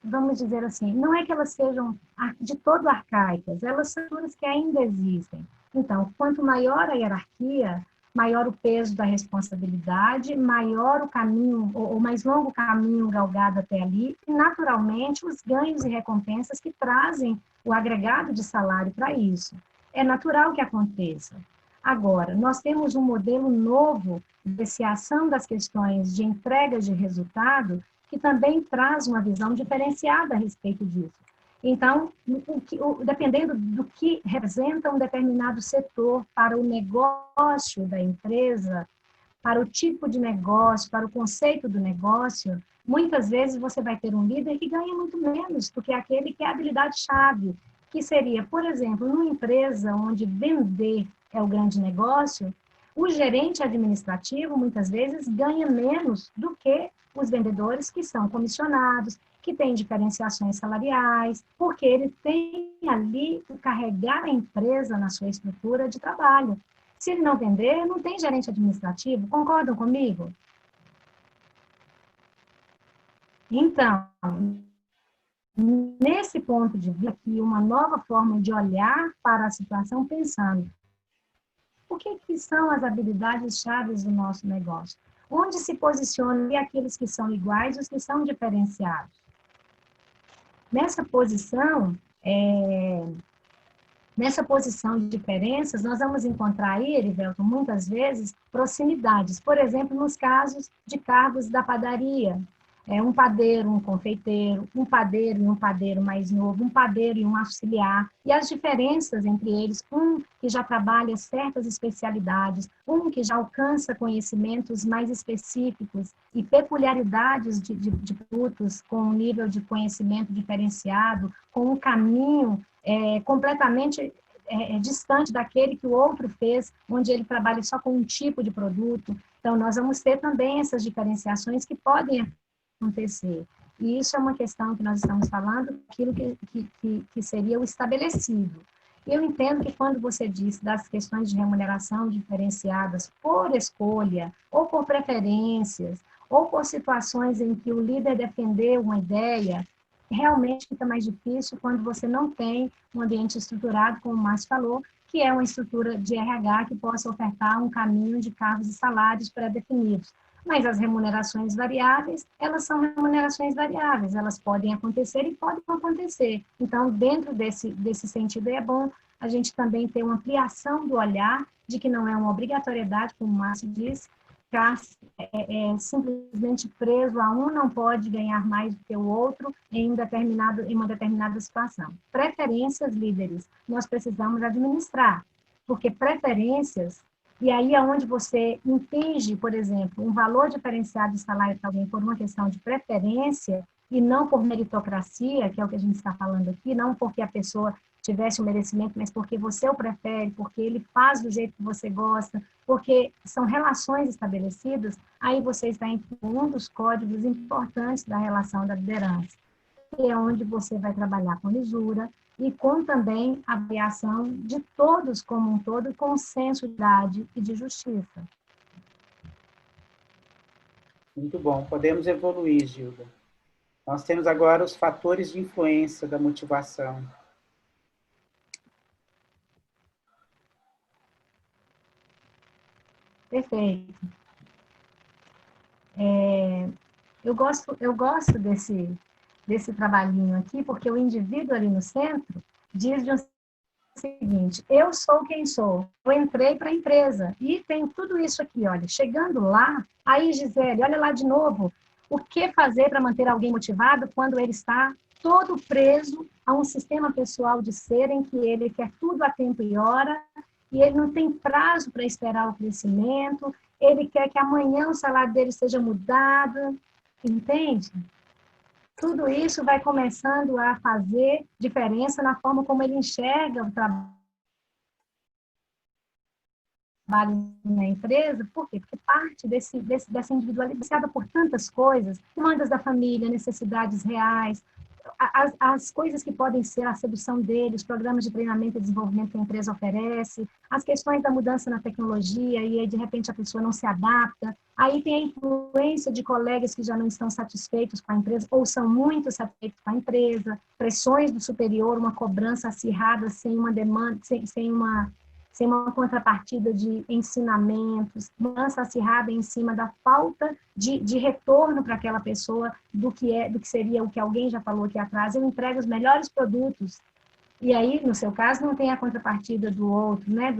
vamos dizer assim, não é que elas sejam de todo arcaicas, elas são estruturas que ainda existem. Então, quanto maior a hierarquia, maior o peso da responsabilidade, maior o caminho, ou mais longo o caminho galgado até ali, e, naturalmente, os ganhos e recompensas que trazem o agregado de salário para isso. É natural que aconteça. Agora, nós temos um modelo novo de apreciação das questões de entrega de resultado que também traz uma visão diferenciada a respeito disso. Então, dependendo do que representa um determinado setor para o negócio da empresa, para o tipo de negócio, para o conceito do negócio, muitas vezes você vai ter um líder que ganha muito menos do que aquele que é a habilidade-chave, que seria, por exemplo, numa empresa onde vender é o grande negócio, o gerente administrativo, muitas vezes, ganha menos do que os vendedores que são comissionados, que têm diferenciações salariais, porque ele tem ali o carregar a empresa na sua estrutura de trabalho. Se ele não vender, não tem gerente administrativo. Concordam comigo? Então, nesse ponto de vista, aqui uma nova forma de olhar para a situação pensando o que são as habilidades chaves do nosso negócio? Onde se posicionam aqueles que são iguais e os que são diferenciados? Nessa posição de diferenças, nós vamos encontrar aí, Erivelton, muitas vezes, proximidades. Por exemplo, nos casos de cargos da padaria. Um padeiro, um confeiteiro, um padeiro e um padeiro mais novo, um padeiro e um auxiliar. E as diferenças entre eles, um que já trabalha certas especialidades, um que já alcança conhecimentos mais específicos e peculiaridades de produtos com um nível de conhecimento diferenciado, com um caminho completamente distante daquele que o outro fez, onde ele trabalha só com um tipo de produto. Então, nós vamos ter também essas diferenciações que podem acontecer. E isso é uma questão que nós estamos falando, aquilo que seria o estabelecido. Eu entendo que quando você diz das questões de remuneração diferenciadas por escolha, ou por preferências, ou por situações em que o líder defendeu uma ideia, realmente fica mais difícil quando você não tem um ambiente estruturado, como o Márcio falou, que é uma estrutura de RH que possa ofertar um caminho de cargos e salários pré-definidos. Mas as remunerações variáveis, elas são remunerações variáveis, elas podem acontecer e podem não acontecer. Então, dentro desse sentido, é bom a gente também ter uma ampliação do olhar de que não é uma obrigatoriedade, como o Márcio disse, ficar simplesmente preso a um não pode ganhar mais do que o outro em uma determinada situação. Preferências, líderes, nós precisamos administrar, porque preferências, e aí é onde você impinge, por exemplo, um valor diferenciado de salário para alguém por uma questão de preferência e não por meritocracia, que é o que a gente está falando aqui, não porque a pessoa tivesse um merecimento, mas porque você o prefere, porque ele faz do jeito que você gosta, porque são relações estabelecidas, aí você está em um dos códigos importantes da relação da liderança, que é onde você vai trabalhar com lisura e com também a avaliação de todos como um todo, com senso de idade e de justiça. Muito bom. Podemos evoluir, Gilda. Nós temos agora os fatores de influência da motivação. Perfeito. Eu gosto desse trabalhinho aqui, porque o indivíduo ali no centro diz o seguinte: eu sou quem sou, eu entrei para a empresa e tenho tudo isso aqui, olha, chegando lá, aí Gisele, olha lá de novo, o que fazer para manter alguém motivado quando ele está todo preso a um sistema pessoal de ser em que ele quer tudo a tempo e hora, e ele não tem prazo para esperar o crescimento, ele quer que amanhã o salário dele seja mudado, entende? Tudo isso vai começando a fazer diferença na forma como ele enxerga o trabalho na empresa. Por quê? Porque parte dessa individualidade por tantas coisas, demandas da família, necessidades reais, as coisas que podem ser a sedução dele, os programas de treinamento e desenvolvimento que a empresa oferece, as questões da mudança na tecnologia e aí, de repente, a pessoa não se adapta. Aí tem a influência de colegas que já não estão satisfeitos com a empresa ou são muito satisfeitos com a empresa, pressões do superior, uma cobrança acirrada sem uma demanda, sem uma contrapartida de ensinamentos, mudança acirrada em cima da falta de retorno para aquela pessoa do que seria o que alguém já falou aqui atrás. Eu entrego os melhores produtos. E aí, no seu caso, não tem a contrapartida do outro, né?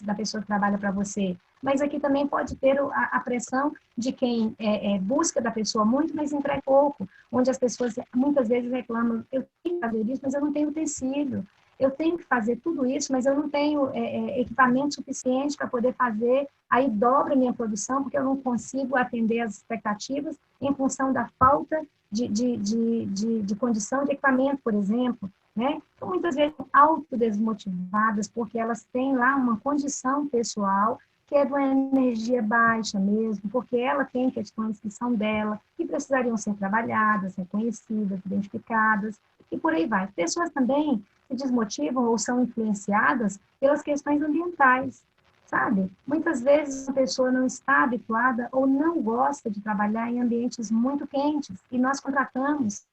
Da pessoa que trabalha para você. Mas aqui também pode ter a pressão de quem busca da pessoa muito, mas entrega pouco. Onde as pessoas muitas vezes reclamam: eu tenho que fazer isso, mas eu não tenho tecido. Eu tenho que fazer tudo isso, mas eu não tenho equipamento suficiente para poder fazer, aí dobra a minha produção, porque eu não consigo atender as expectativas em função da falta de condição de equipamento, por exemplo, né? Então, muitas vezes, autodesmotivadas, porque elas têm lá uma condição pessoal que é de uma energia baixa mesmo, porque ela tem questões que são dela, que precisariam ser trabalhadas, reconhecidas, identificadas, e por aí vai. Pessoas também se desmotivam ou são influenciadas pelas questões ambientais, sabe? Muitas vezes a pessoa não está habituada ou não gosta de trabalhar em ambientes muito quentes, e nós contratamos,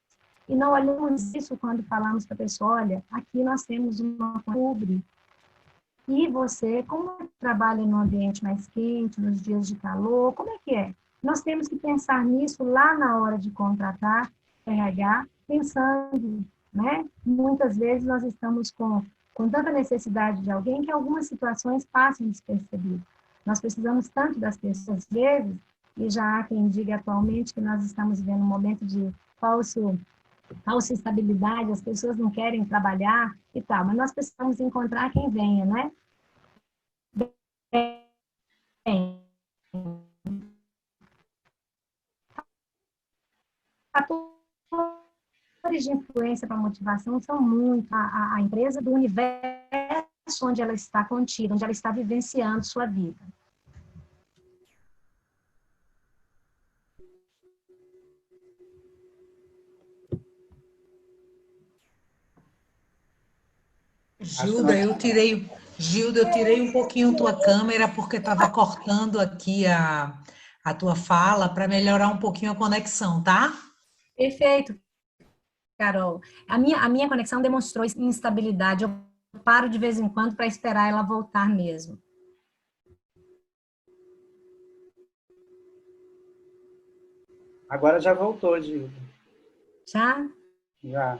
e não olhamos isso quando falamos para a pessoa: olha, aqui nós temos uma publi, e você, como trabalha num ambiente mais quente, nos dias de calor, como é que é? Nós temos que pensar nisso lá na hora de contratar RH, pensando, né? Muitas vezes nós estamos com tanta necessidade de alguém que algumas situações passam despercebidas. Nós precisamos tanto das pessoas, às vezes, e já há quem diga atualmente que nós estamos vivendo um momento de falsa estabilidade, as pessoas não querem trabalhar e tal, mas nós precisamos encontrar quem venha, né? Bem, fatores de influência para a motivação são muito a empresa do universo onde ela está contida, onde ela está vivenciando sua vida. Gilda, eu tirei um pouquinho tua câmera porque estava cortando aqui a tua fala para melhorar um pouquinho a conexão, tá? Perfeito, Carol. A minha conexão demonstrou instabilidade. Eu paro de vez em quando para esperar ela voltar mesmo. Agora já voltou, Gilda. Já? Já.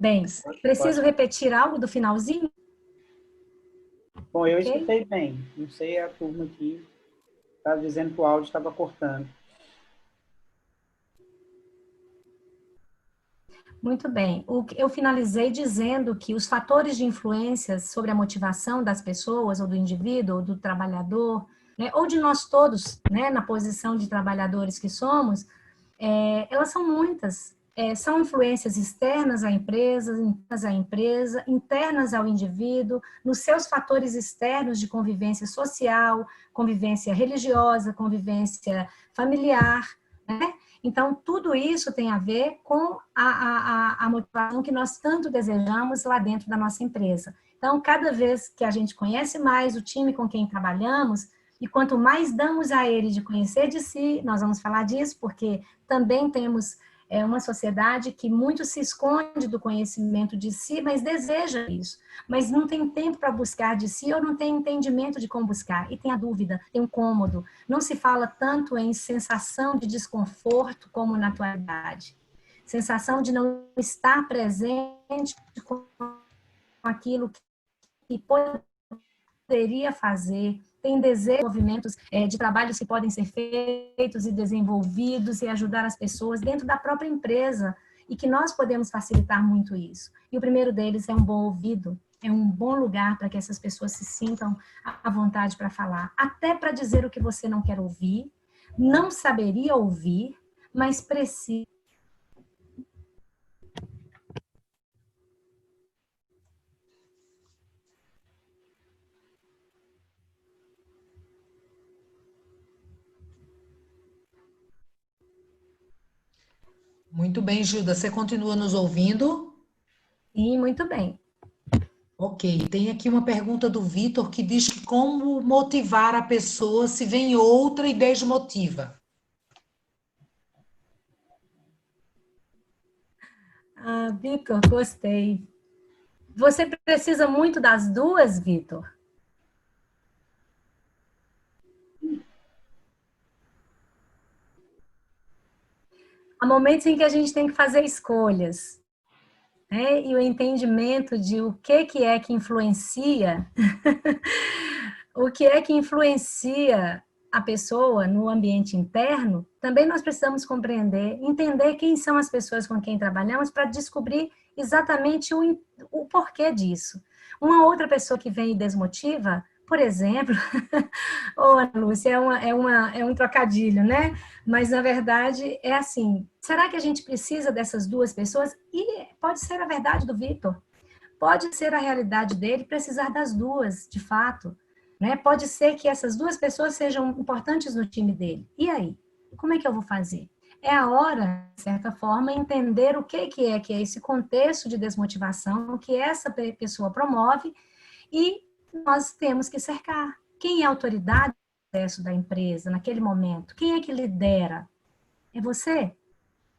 Bem, preciso repetir algo do finalzinho? Bom, eu Ok? escutei bem. Não sei a turma aqui está dizendo que o áudio estava cortando. Muito bem. Eu finalizei dizendo que os fatores de influência sobre a motivação das pessoas, ou do indivíduo, ou do trabalhador, né, ou de nós todos, né, na posição de trabalhadores que somos, elas são muitas. São influências externas à empresa, internas ao indivíduo, nos seus fatores externos de convivência social, convivência religiosa, convivência familiar, né? Então, tudo isso tem a ver com a motivação que nós tanto desejamos lá dentro da nossa empresa. Então, cada vez que a gente conhece mais o time com quem trabalhamos, e quanto mais damos a ele de conhecer de si, nós vamos falar disso, porque também temos uma sociedade que muito se esconde do conhecimento de si, mas deseja isso. Mas não tem tempo para buscar de si, ou não tem entendimento de como buscar. E tem a dúvida, tem um incômodo. Não se fala tanto em sensação de desconforto como na atualidade. Sensação de não estar presente com aquilo que poderia fazer. Tem desejo, movimentos de trabalhos que podem ser feitos e desenvolvidos e ajudar as pessoas dentro da própria empresa, e que nós podemos facilitar muito isso. E o primeiro deles é um bom ouvido, é um bom lugar para que essas pessoas se sintam à vontade para falar, até para dizer o que você não quer ouvir, não saberia ouvir, mas precisa. Muito bem, Gilda. Você continua nos ouvindo? Sim, muito bem. Ok. Tem aqui uma pergunta do Vitor que diz que como motivar a pessoa se vem outra e desmotiva? Vitor, gostei. Você precisa muito das duas, Vitor? Há momentos em que a gente tem que fazer escolhas, né? E o entendimento de o que é que influencia, o que é que influencia a pessoa no ambiente interno, também nós precisamos compreender, entender quem são as pessoas com quem trabalhamos para descobrir exatamente o porquê disso. Uma outra pessoa que vem e desmotiva, por exemplo, Ana Lúcia, é um trocadilho, né? Mas, na verdade, é assim, será que a gente precisa dessas duas pessoas? E pode ser a verdade do Vitor, pode ser a realidade dele precisar das duas, de fato, né? Pode ser que essas duas pessoas sejam importantes no time dele. E aí? Como é que eu vou fazer? É a hora, de certa forma, entender o que é esse contexto de desmotivação que essa pessoa promove, e nós temos que cercar. Quem é a autoridade do processo da empresa naquele momento? Quem é que lidera? É você?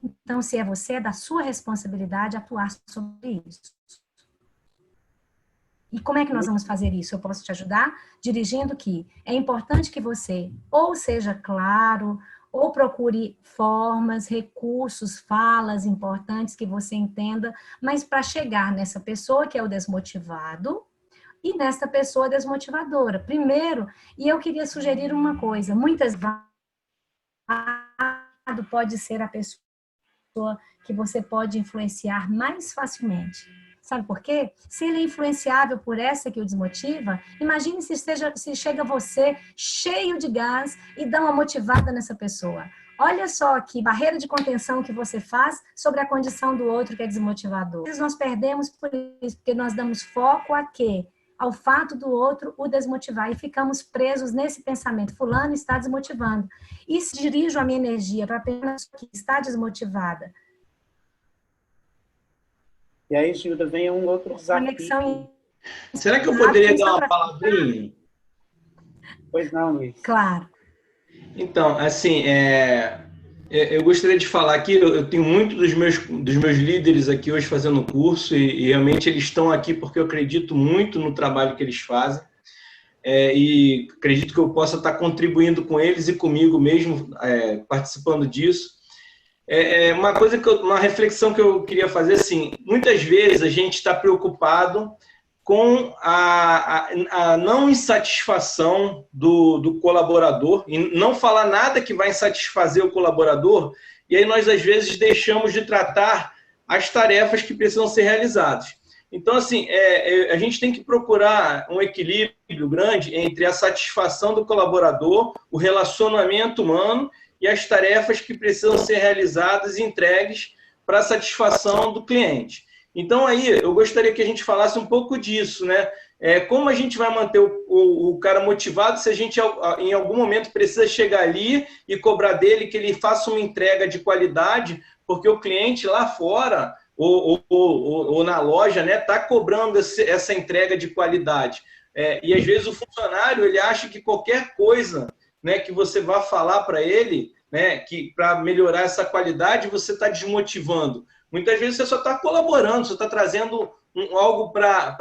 Então, se é você, é da sua responsabilidade atuar sobre isso. E como é que nós vamos fazer isso? Eu posso te ajudar dirigindo que é importante que você ou seja claro, ou procure formas, recursos, falas importantes que você entenda, mas para chegar nessa pessoa que é o desmotivado e nessa pessoa desmotivadora. Primeiro, e eu queria sugerir uma coisa, muitas vezes pode ser a pessoa que você pode influenciar mais facilmente. Sabe por quê? Se ele é influenciável por essa que o desmotiva, imagine se chega você cheio de gás e dá uma motivada nessa pessoa. Olha só que barreira de contenção que você faz sobre a condição do outro que é desmotivador. Nós perdemos por isso, porque nós damos foco a quê? Ao fato do outro o desmotivar, e ficamos presos nesse pensamento, fulano está desmotivando. E se dirijo a minha energia para a pessoa que está desmotivada. E aí, Gilda, vem um outro desafio. Será que eu poderia dar uma palavrinha? Pois não, Luiz. Claro. Então, assim, eu gostaria de falar aqui, eu tenho muitos dos meus líderes aqui hoje fazendo curso, e realmente eles estão aqui porque eu acredito muito no trabalho que eles fazem, e acredito que eu possa estar contribuindo com eles e comigo mesmo, participando disso. Uma reflexão que eu queria fazer, assim, muitas vezes a gente está preocupado com a não insatisfação do colaborador, e não falar nada que vai satisfazer o colaborador, e aí nós, às vezes, deixamos de tratar as tarefas que precisam ser realizadas. Então, assim, a gente tem que procurar um equilíbrio grande entre a satisfação do colaborador, o relacionamento humano e as tarefas que precisam ser realizadas e entregues para a satisfação do cliente. Então, aí, eu gostaria que a gente falasse um pouco disso, né? Como a gente vai manter o cara motivado se a gente, em algum momento, precisa chegar ali e cobrar dele que ele faça uma entrega de qualidade, porque o cliente lá fora, ou na loja, né, está cobrando essa entrega de qualidade. E, às vezes, o funcionário ele acha que qualquer coisa, né, que você vá falar para ele, né, que para melhorar essa qualidade, você está desmotivando. Muitas vezes você só está colaborando, você está trazendo algo para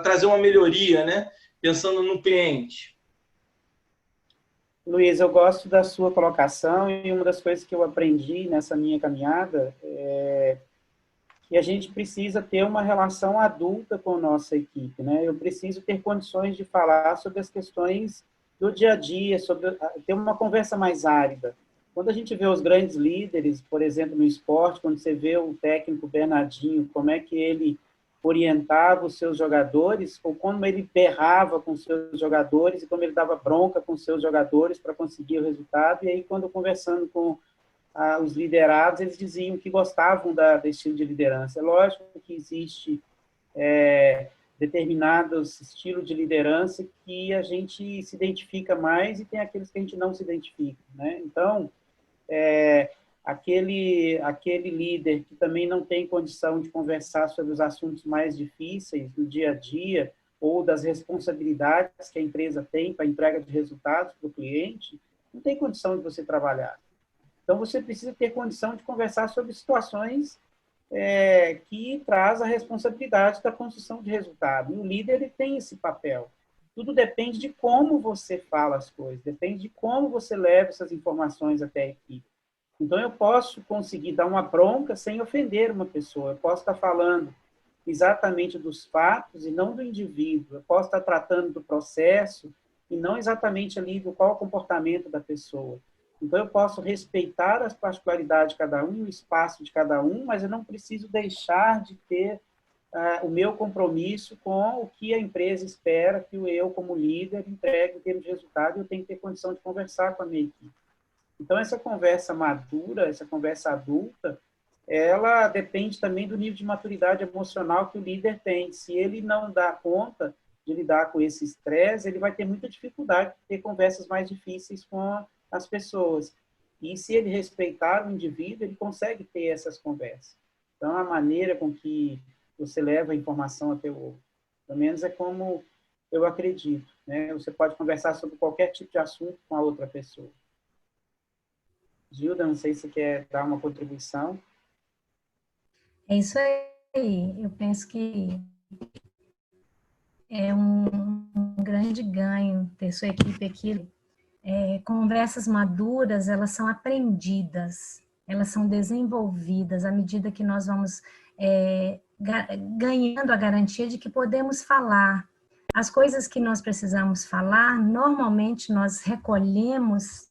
trazer uma melhoria, né? Pensando no cliente. Luiz, eu gosto da sua colocação e uma das coisas que eu aprendi nessa minha caminhada é que a gente precisa ter uma relação adulta com a nossa equipe, né? Eu preciso ter condições de falar sobre as questões do dia a dia, ter uma conversa mais árida. Quando a gente vê os grandes líderes, por exemplo, no esporte, quando você vê o técnico Bernardinho, como é que ele orientava os seus jogadores, ou como ele berrava com os seus jogadores, e como ele dava bronca com os seus jogadores para conseguir o resultado. E aí, quando conversando com os liderados, eles diziam que gostavam desse estilo de liderança. É lógico que existe determinados estilos de liderança que a gente se identifica mais e tem aqueles que a gente não se identifica, né? Então, aquele líder que também não tem condição de conversar sobre os assuntos mais difíceis do dia a dia ou das responsabilidades que a empresa tem para a entrega de resultados para o cliente, não tem condição de você trabalhar. Então, você precisa ter condição de conversar sobre situações que traz a responsabilidade da construção de resultado. E o líder ele tem esse papel. Tudo depende de como você fala as coisas, depende de como você leva essas informações até a equipe. Então, eu posso conseguir dar uma bronca sem ofender uma pessoa. Eu posso estar falando exatamente dos fatos e não do indivíduo. Eu posso estar tratando do processo e não exatamente ali do qual é o comportamento da pessoa. Então, eu posso respeitar as particularidades de cada um e o espaço de cada um, mas eu não preciso deixar de ter o meu compromisso com o que a empresa espera que eu, como líder, entregue em termos de resultado, e eu tenho que ter condição de conversar com a minha equipe. Então, essa conversa madura, essa conversa adulta, ela depende também do nível de maturidade emocional que o líder tem. Se ele não dá conta de lidar com esse estresse, ele vai ter muita dificuldade de ter conversas mais difíceis com as pessoas. E se ele respeitar o indivíduo, ele consegue ter essas conversas. Então, a maneira com que você leva a informação até o outro, pelo menos é como eu acredito, né? Você pode conversar sobre qualquer tipo de assunto com a outra pessoa. Gilda, não sei se você quer dar uma contribuição. É isso aí. Eu penso que é um grande ganho ter sua equipe aqui. Conversas maduras, elas são aprendidas, elas são desenvolvidas à medida que nós vamos ganhando a garantia de que podemos falar. As coisas que nós precisamos falar, normalmente nós recolhemos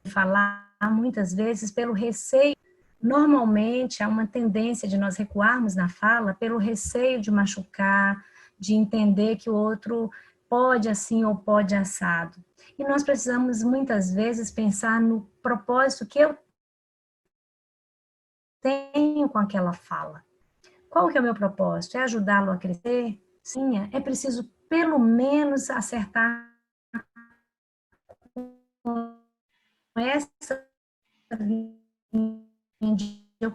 falar muitas vezes pelo receio. Normalmente há uma tendência de nós recuarmos na fala pelo receio de machucar, de entender que o outro pode assim ou pode assado. E nós precisamos muitas vezes pensar no propósito que eu tenho com aquela fala. Qual que é o meu propósito? É ajudá-lo a crescer? Sim, é preciso pelo menos acertar com essa eu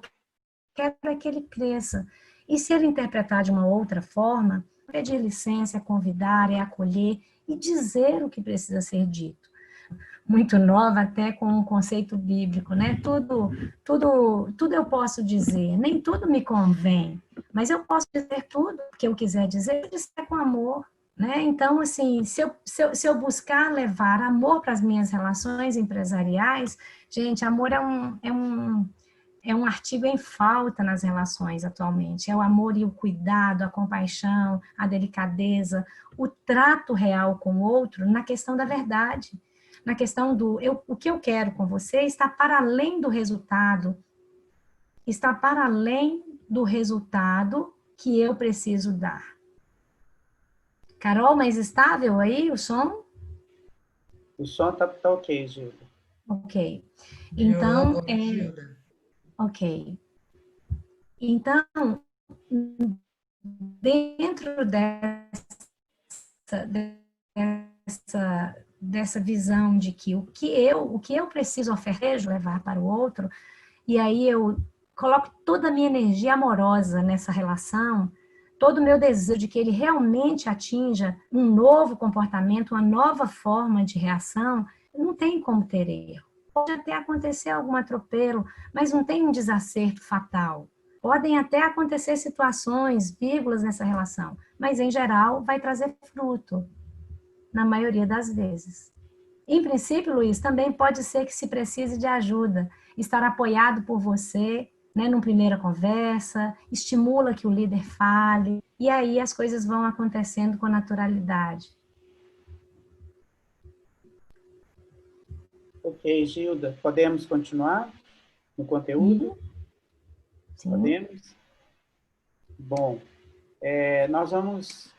quero que ele cresça. E se ele interpretar de uma outra forma, pedir licença, é convidar, é acolher e dizer o que precisa ser dito. Muito nova até com um conceito bíblico, né? Tudo eu posso dizer, nem tudo me convém, mas eu posso dizer tudo que eu quiser dizer com amor, né? Então, assim, se eu buscar levar amor para as minhas relações empresariais, gente, amor é é um artigo em falta nas relações atualmente. É o amor e o cuidado, a compaixão, a delicadeza, o trato real com o outro na questão da verdade, na questão do o que eu quero com você está para além do resultado, está para além do resultado que eu preciso dar. Carol, mais estável aí o som? O som tá ok, Gilda. Ok. Então, ok. Então, dentro dessa visão de que o que eu preciso oferecer, levar para o outro, e aí eu coloco toda a minha energia amorosa nessa relação, todo o meu desejo de que ele realmente atinja um novo comportamento, uma nova forma de reação, não tem como ter erro. Pode até acontecer algum atropelo, mas não tem um desacerto fatal. Podem até acontecer situações, vírgulas nessa relação, mas em geral vai trazer fruto, na maioria das vezes. Em princípio, Luiz, também pode ser que se precise de ajuda, estar apoiado por você, né, numa primeira conversa, estimula que o líder fale, e aí as coisas vão acontecendo com naturalidade. Ok, Gilda, podemos continuar no conteúdo? Sim. Podemos? Bom, nós vamos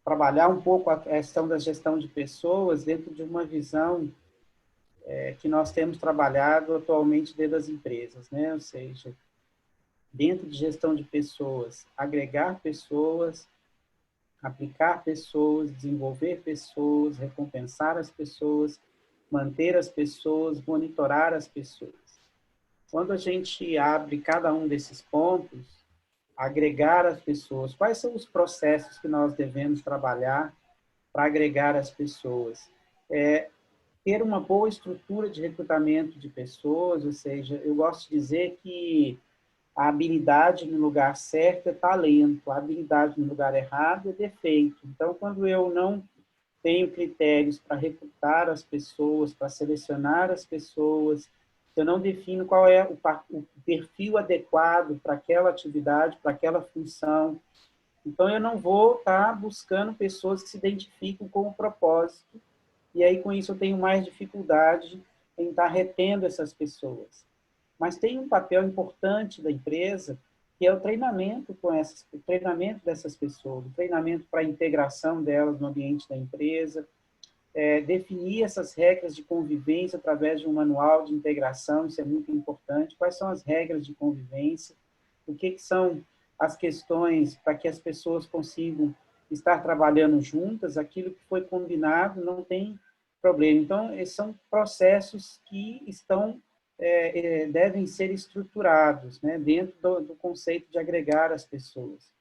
trabalhar um pouco a questão da gestão de pessoas dentro de uma visão que nós temos trabalhado atualmente dentro das empresas, né? Ou seja, dentro de gestão de pessoas, agregar pessoas, aplicar pessoas, desenvolver pessoas, recompensar as pessoas, manter as pessoas, monitorar as pessoas. Quando a gente abre cada um desses pontos, agregar as pessoas, quais são os processos que nós devemos trabalhar para agregar as pessoas? Ter uma boa estrutura de recrutamento de pessoas, ou seja, eu gosto de dizer que a habilidade no lugar certo é talento, a habilidade no lugar errado é defeito. Então, quando eu não tenho critérios para recrutar as pessoas, para selecionar as pessoas, se eu não defino qual é o perfil adequado para aquela atividade, para aquela função, então eu não vou estar buscando pessoas que se identificam com o propósito, e aí com isso eu tenho mais dificuldade em estar retendo essas pessoas. Mas tem um papel importante da empresa, que é o treinamento o treinamento dessas pessoas, o treinamento para a integração delas no ambiente da empresa, definir essas regras de convivência através de um manual de integração, isso é muito importante. Quais são as regras de convivência? O que são as questões para que as pessoas consigam estar trabalhando juntas? Aquilo que foi combinado não tem problema. Então, esses são processos que devem ser estruturados, né, dentro do conceito de agregar as pessoas.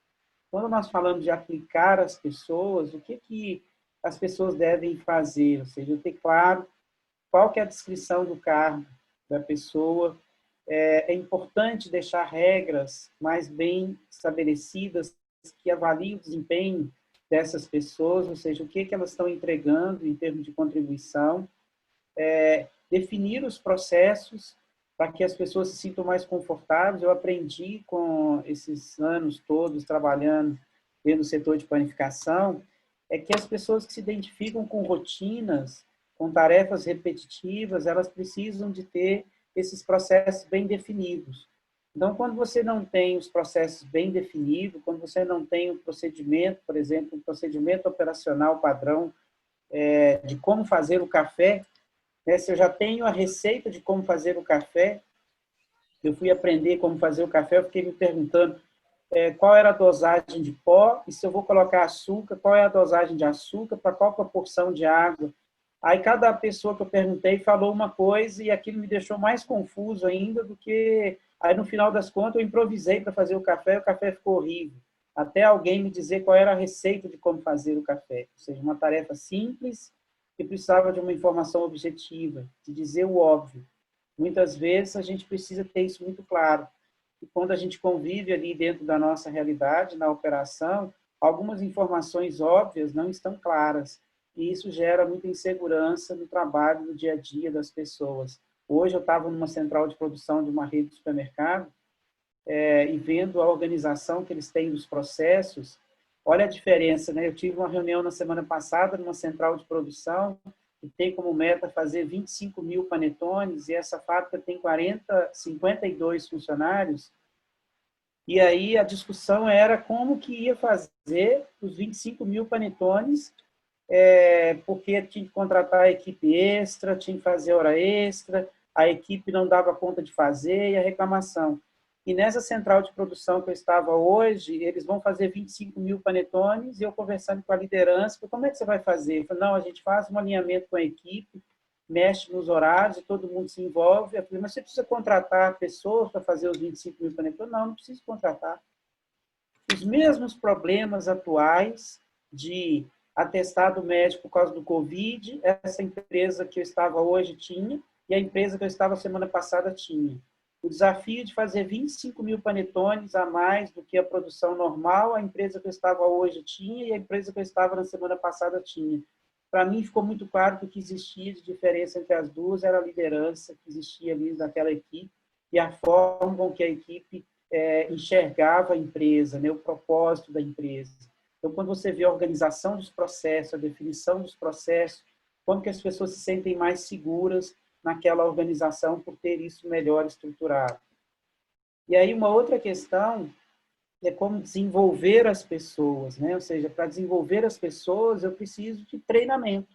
Quando nós falamos de aplicar as pessoas, o que as pessoas devem fazer? Ou seja, ter claro qual que é a descrição do cargo da pessoa. É importante deixar regras mais bem estabelecidas que avaliem o desempenho dessas pessoas, ou seja, o que elas estão entregando em termos de contribuição. Definir os processos para que as pessoas se sintam mais confortáveis. Eu aprendi com esses anos todos trabalhando dentro do setor de planificação, que as pessoas que se identificam com rotinas, com tarefas repetitivas, elas precisam de ter esses processos bem definidos. Então, quando você não tem os processos bem definidos, quando você não tem um procedimento, por exemplo, um procedimento operacional padrão de como fazer o café, né? Se eu já tenho a receita de como fazer o café, eu fui aprender como fazer o café, eu fiquei me perguntando qual era a dosagem de pó, e se eu vou colocar açúcar, qual é a dosagem de açúcar, para qual proporção de água. Aí cada pessoa que eu perguntei falou uma coisa, e aquilo me deixou mais confuso ainda do que... Aí, no final das contas, eu improvisei para fazer o café ficou horrível. Até alguém me dizer qual era a receita de como fazer o café. Ou seja, uma tarefa simples, que precisava de uma informação objetiva, de dizer o óbvio. Muitas vezes a gente precisa ter isso muito claro. E quando a gente convive ali dentro da nossa realidade, na operação, algumas informações óbvias não estão claras. E isso gera muita insegurança no trabalho, no dia a dia das pessoas. Hoje eu estava numa central de produção de uma rede de supermercado e vendo a organização que eles têm dos processos. Olha a diferença, né? Eu tive uma reunião na semana passada numa central de produção que tem como meta fazer 25 mil panetones, e essa fábrica tem 52 funcionários. E aí a discussão era como que ia fazer os 25 mil panetones, porque tinha que contratar a equipe extra, tinha que fazer hora extra, a equipe não dava conta de fazer, e a reclamação. E nessa central de produção que eu estava hoje, eles vão fazer 25 mil panetones, e eu conversando com a liderança, falei, como é que você vai fazer? Eu falei, não, a gente faz um alinhamento com a equipe, mexe nos horários, e todo mundo se envolve. Eu falei, mas você precisa contratar pessoas para fazer os 25 mil panetones? Não, não preciso contratar. Os mesmos problemas atuais de atestado médico por causa do Covid, essa empresa que eu estava hoje tinha, e a empresa que eu estava semana passada tinha. O desafio de fazer 25 mil panetones a mais do que a produção normal, a empresa que eu estava hoje tinha e a empresa que eu estava na semana passada tinha. Para mim, ficou muito claro que o que existia de diferença entre as duas era a liderança que existia ali naquela equipe e a forma com que a equipe enxergava a empresa, né, o propósito da empresa. Então, quando você vê a organização dos processos, a definição dos processos, como que as pessoas se sentem mais seguras naquela organização por ter isso melhor estruturado. E aí uma outra questão é como desenvolver as pessoas, né? Ou seja, para desenvolver as pessoas eu preciso de treinamento,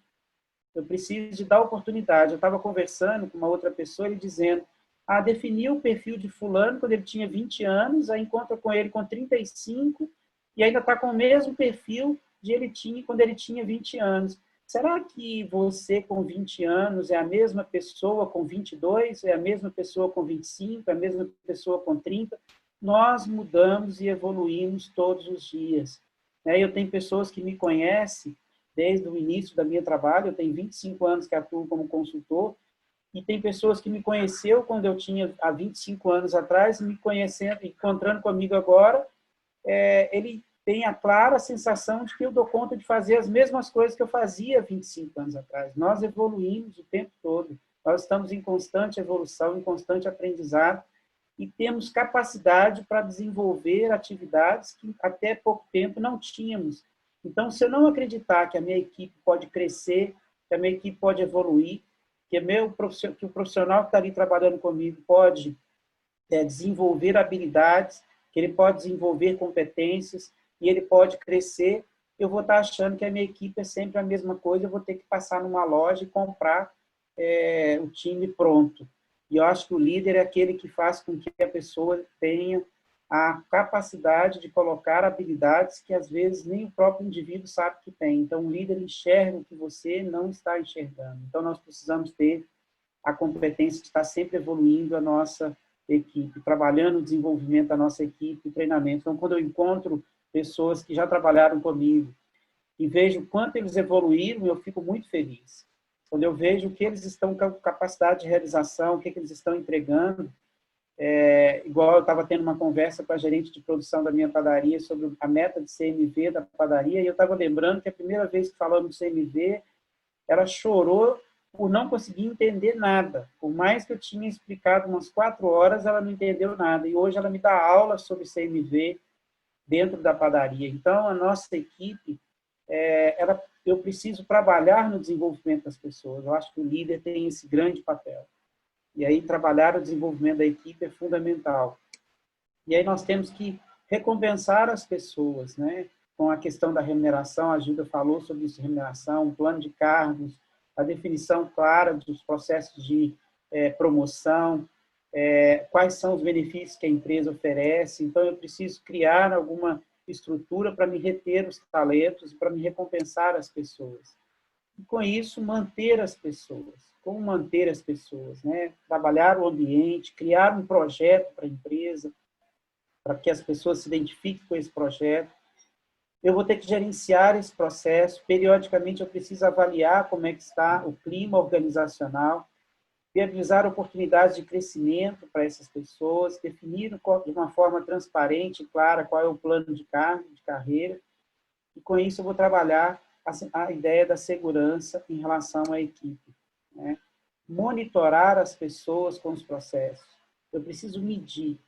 eu preciso de dar oportunidade. Eu estava conversando com uma outra pessoa, ele dizendo, definiu o perfil de fulano quando ele tinha 20 anos, aí encontra com ele com 35 e ainda está com o mesmo perfil de ele tinha quando ele tinha 20 anos. Será que você com 20 anos é a mesma pessoa com 22, é a mesma pessoa com 25, é a mesma pessoa com 30? Nós mudamos e evoluímos todos os dias. Eu tenho pessoas que me conhecem desde o início do meu trabalho, eu tenho 25 anos que atuo como consultor, e tem pessoas que me conheceu quando eu tinha há 25 anos atrás, me conhecendo, encontrando comigo agora, ele tem a clara sensação de que eu dou conta de fazer as mesmas coisas que eu fazia 25 anos atrás. Nós evoluímos o tempo todo, nós estamos em constante evolução, em constante aprendizado, e temos capacidade para desenvolver atividades que até pouco tempo não tínhamos. Então, se eu não acreditar que a minha equipe pode crescer, que a minha equipe pode evoluir, que o profissional que está ali trabalhando comigo pode desenvolver habilidades, que ele pode desenvolver competências, e ele pode crescer, eu vou estar achando que a minha equipe é sempre a mesma coisa, eu vou ter que passar numa loja e comprar o time pronto. E eu acho que o líder é aquele que faz com que a pessoa tenha a capacidade de colocar habilidades que, às vezes, nem o próprio indivíduo sabe que tem. Então, o líder enxerga o que você não está enxergando. Então, nós precisamos ter a competência de estar sempre evoluindo a nossa equipe, trabalhando o desenvolvimento da nossa equipe, o treinamento. Então, quando eu encontro pessoas que já trabalharam comigo e vejo o quanto eles evoluíram, eu fico muito feliz. Quando eu vejo o que eles estão com capacidade de realização, o que eles estão entregando, igual eu estava tendo uma conversa com a gerente de produção da minha padaria sobre a meta de CMV da padaria, e eu estava lembrando que a primeira vez que falamos de CMV, ela chorou por não conseguir entender nada. Por mais que eu tinha explicado umas 4 horas, ela não entendeu nada. E hoje ela me dá aula sobre CMV dentro da padaria. Então, a nossa equipe, eu preciso trabalhar no desenvolvimento das pessoas. Eu acho que o líder tem esse grande papel. E aí, trabalhar o desenvolvimento da equipe é fundamental. E aí, nós temos que recompensar as pessoas, né? Com a questão da remuneração, a Gilda falou sobre isso, remuneração, um plano de cargos, a definição clara dos processos de promoção, quais são os benefícios que a empresa oferece. Então, eu preciso criar alguma estrutura para me reter os talentos, para me recompensar as pessoas. E, com isso, manter as pessoas. Como manter as pessoas, né? Trabalhar o ambiente, criar um projeto para a empresa, para que as pessoas se identifiquem com esse projeto. Eu vou ter que gerenciar esse processo. Periodicamente, eu preciso avaliar como é que está o clima organizacional, viabilizar oportunidades de crescimento para essas pessoas, definir de uma forma transparente e clara qual é o plano de carreira. E, com isso, eu vou trabalhar a ideia da segurança em relação à equipe, né? monitorar as pessoas com os processos. Eu preciso medir.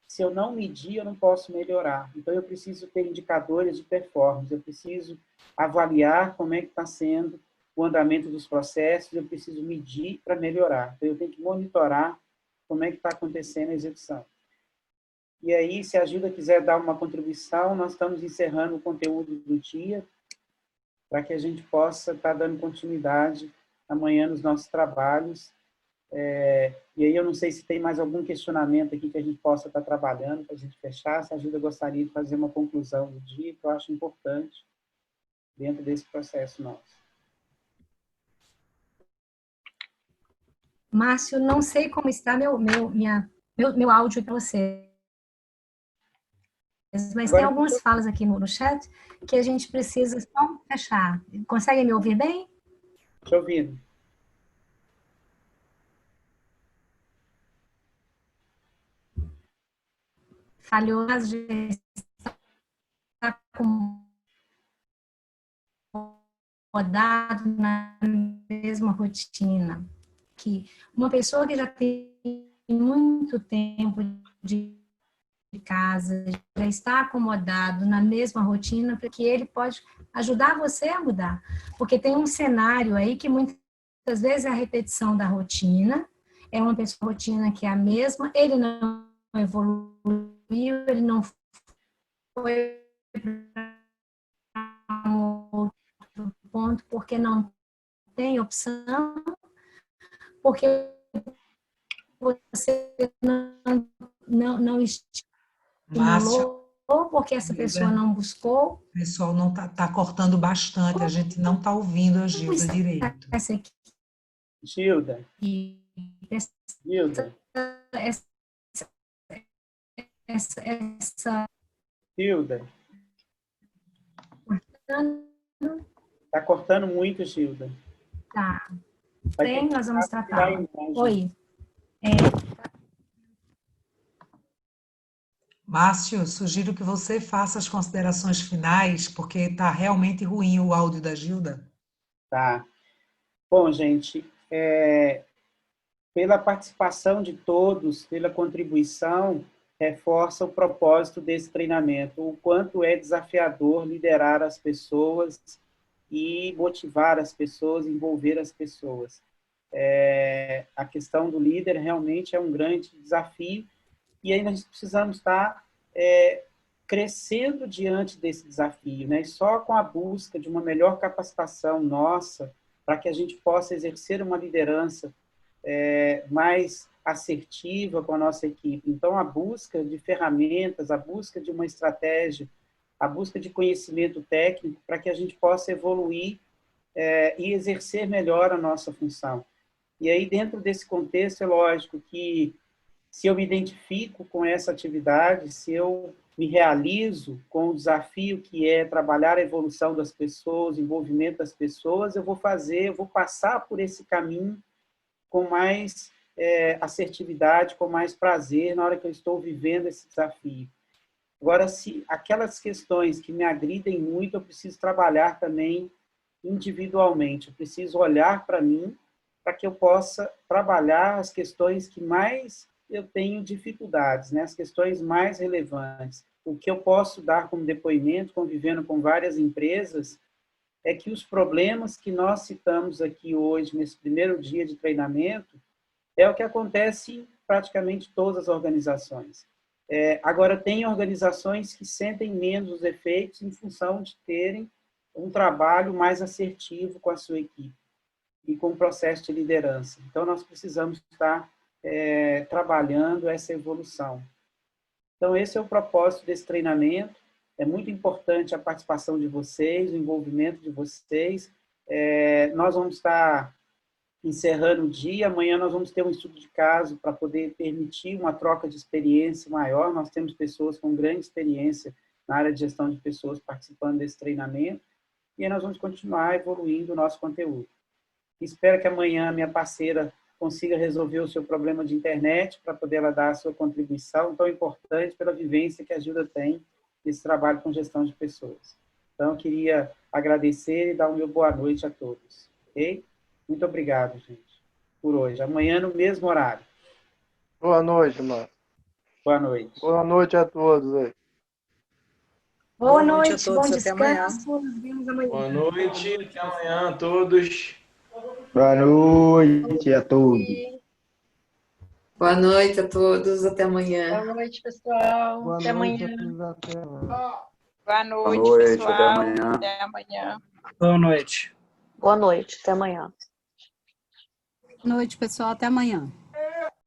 Se eu não medir, eu não posso melhorar. Então, eu preciso ter indicadores de performance, eu preciso avaliar como é que está sendo o andamento dos processos, eu preciso medir para melhorar. Então, eu tenho que monitorar como é que está acontecendo a execução. E aí, se a Gilda quiser dar uma contribuição, nós estamos encerrando o conteúdo do dia, para que a gente possa estar dando continuidade amanhã nos nossos trabalhos. E aí eu não sei se tem mais algum questionamento aqui que a gente possa estar trabalhando para a gente fechar. Se a Gilda gostaria de fazer uma conclusão do dia, que eu acho importante dentro desse processo nosso. Márcio, não sei como está meu áudio para você. Mas tem algumas falas aqui no chat que a gente precisa só fechar. Consegue me ouvir bem? Estou ouvindo. Falhou, às vezes, está acomodado na mesma rotina. Que uma pessoa que já tem muito tempo de casa, já está acomodado na mesma rotina, porque ele pode ajudar você a mudar. Porque tem um cenário aí que muitas vezes é a repetição da rotina, é uma pessoa rotina que é a mesma, ele não evoluiu, ele não foi para um outro ponto porque não tem opção, porque você não estimulou, porque essa pessoa não buscou. O pessoal não tá cortando bastante, a gente não está ouvindo a Gilda direito. Gilda. Gilda. Gilda. Está cortando muito, Gilda. Tá. Tem, nós vamos tratar. Oi. Márcio, sugiro que você faça as considerações finais, porque está realmente ruim o áudio da Gilda. Tá. Bom, gente, pela participação de todos, pela contribuição, reforça o propósito desse treinamento, o quanto é desafiador liderar as pessoas e motivar as pessoas, envolver as pessoas. A questão do líder realmente é um grande desafio, e aí nós precisamos estar crescendo diante desse desafio, né? E só com a busca de uma melhor capacitação nossa, para que a gente possa exercer uma liderança mais assertiva com a nossa equipe. Então, a busca de ferramentas, a busca de uma estratégia, a busca de conhecimento técnico, para que a gente possa evoluir e exercer melhor a nossa função. E aí, dentro desse contexto, é lógico que se eu me identifico com essa atividade, se eu me realizo com o desafio que é trabalhar a evolução das pessoas, o envolvimento das pessoas, eu vou passar por esse caminho com mais assertividade, com mais prazer na hora que eu estou vivendo esse desafio. Agora, se aquelas questões que me agridem muito, eu preciso trabalhar também individualmente, eu preciso olhar para mim, para que eu possa trabalhar as questões que mais eu tenho dificuldades, né? As questões mais relevantes. O que eu posso dar como depoimento, convivendo com várias empresas, é que os problemas que nós citamos aqui hoje, nesse primeiro dia de treinamento, é o que acontece em praticamente todas as organizações. Agora, tem organizações que sentem menos os efeitos em função de terem um trabalho mais assertivo com a sua equipe e com o processo de liderança. Então, nós precisamos estar trabalhando essa evolução. Então, esse é o propósito desse treinamento. É muito importante a participação de vocês, o envolvimento de vocês. Nós vamos estar encerrando o dia. Amanhã nós vamos ter um estudo de caso para poder permitir uma troca de experiência maior. Nós temos pessoas com grande experiência na área de gestão de pessoas participando desse treinamento. E aí nós vamos continuar evoluindo o nosso conteúdo. Espero que amanhã a minha parceira consiga resolver o seu problema de internet para poder ela dar a sua contribuição tão importante pela vivência que a Gilda tem nesse trabalho com gestão de pessoas. Então, eu queria agradecer e dar o meu boa noite a todos. Ok? Muito obrigado, gente. por hoje. Amanhã no mesmo horário. Boa noite, mano. Boa noite. Boa noite a todos aí. Boa noite, a todos, bom até amanhã. descanso. Nos vemos amanhã. Boa noite, até amanhã a todos. Boa noite a todos. Boa noite a todos, até amanhã. Boa noite, pessoal. Boa Até noite amanhã. a todos, até amanhã. Boa noite, noite, pessoal. até amanhã. Até amanhã. Boa noite. Boa noite, até amanhã. Boa noite, pessoal. Até amanhã.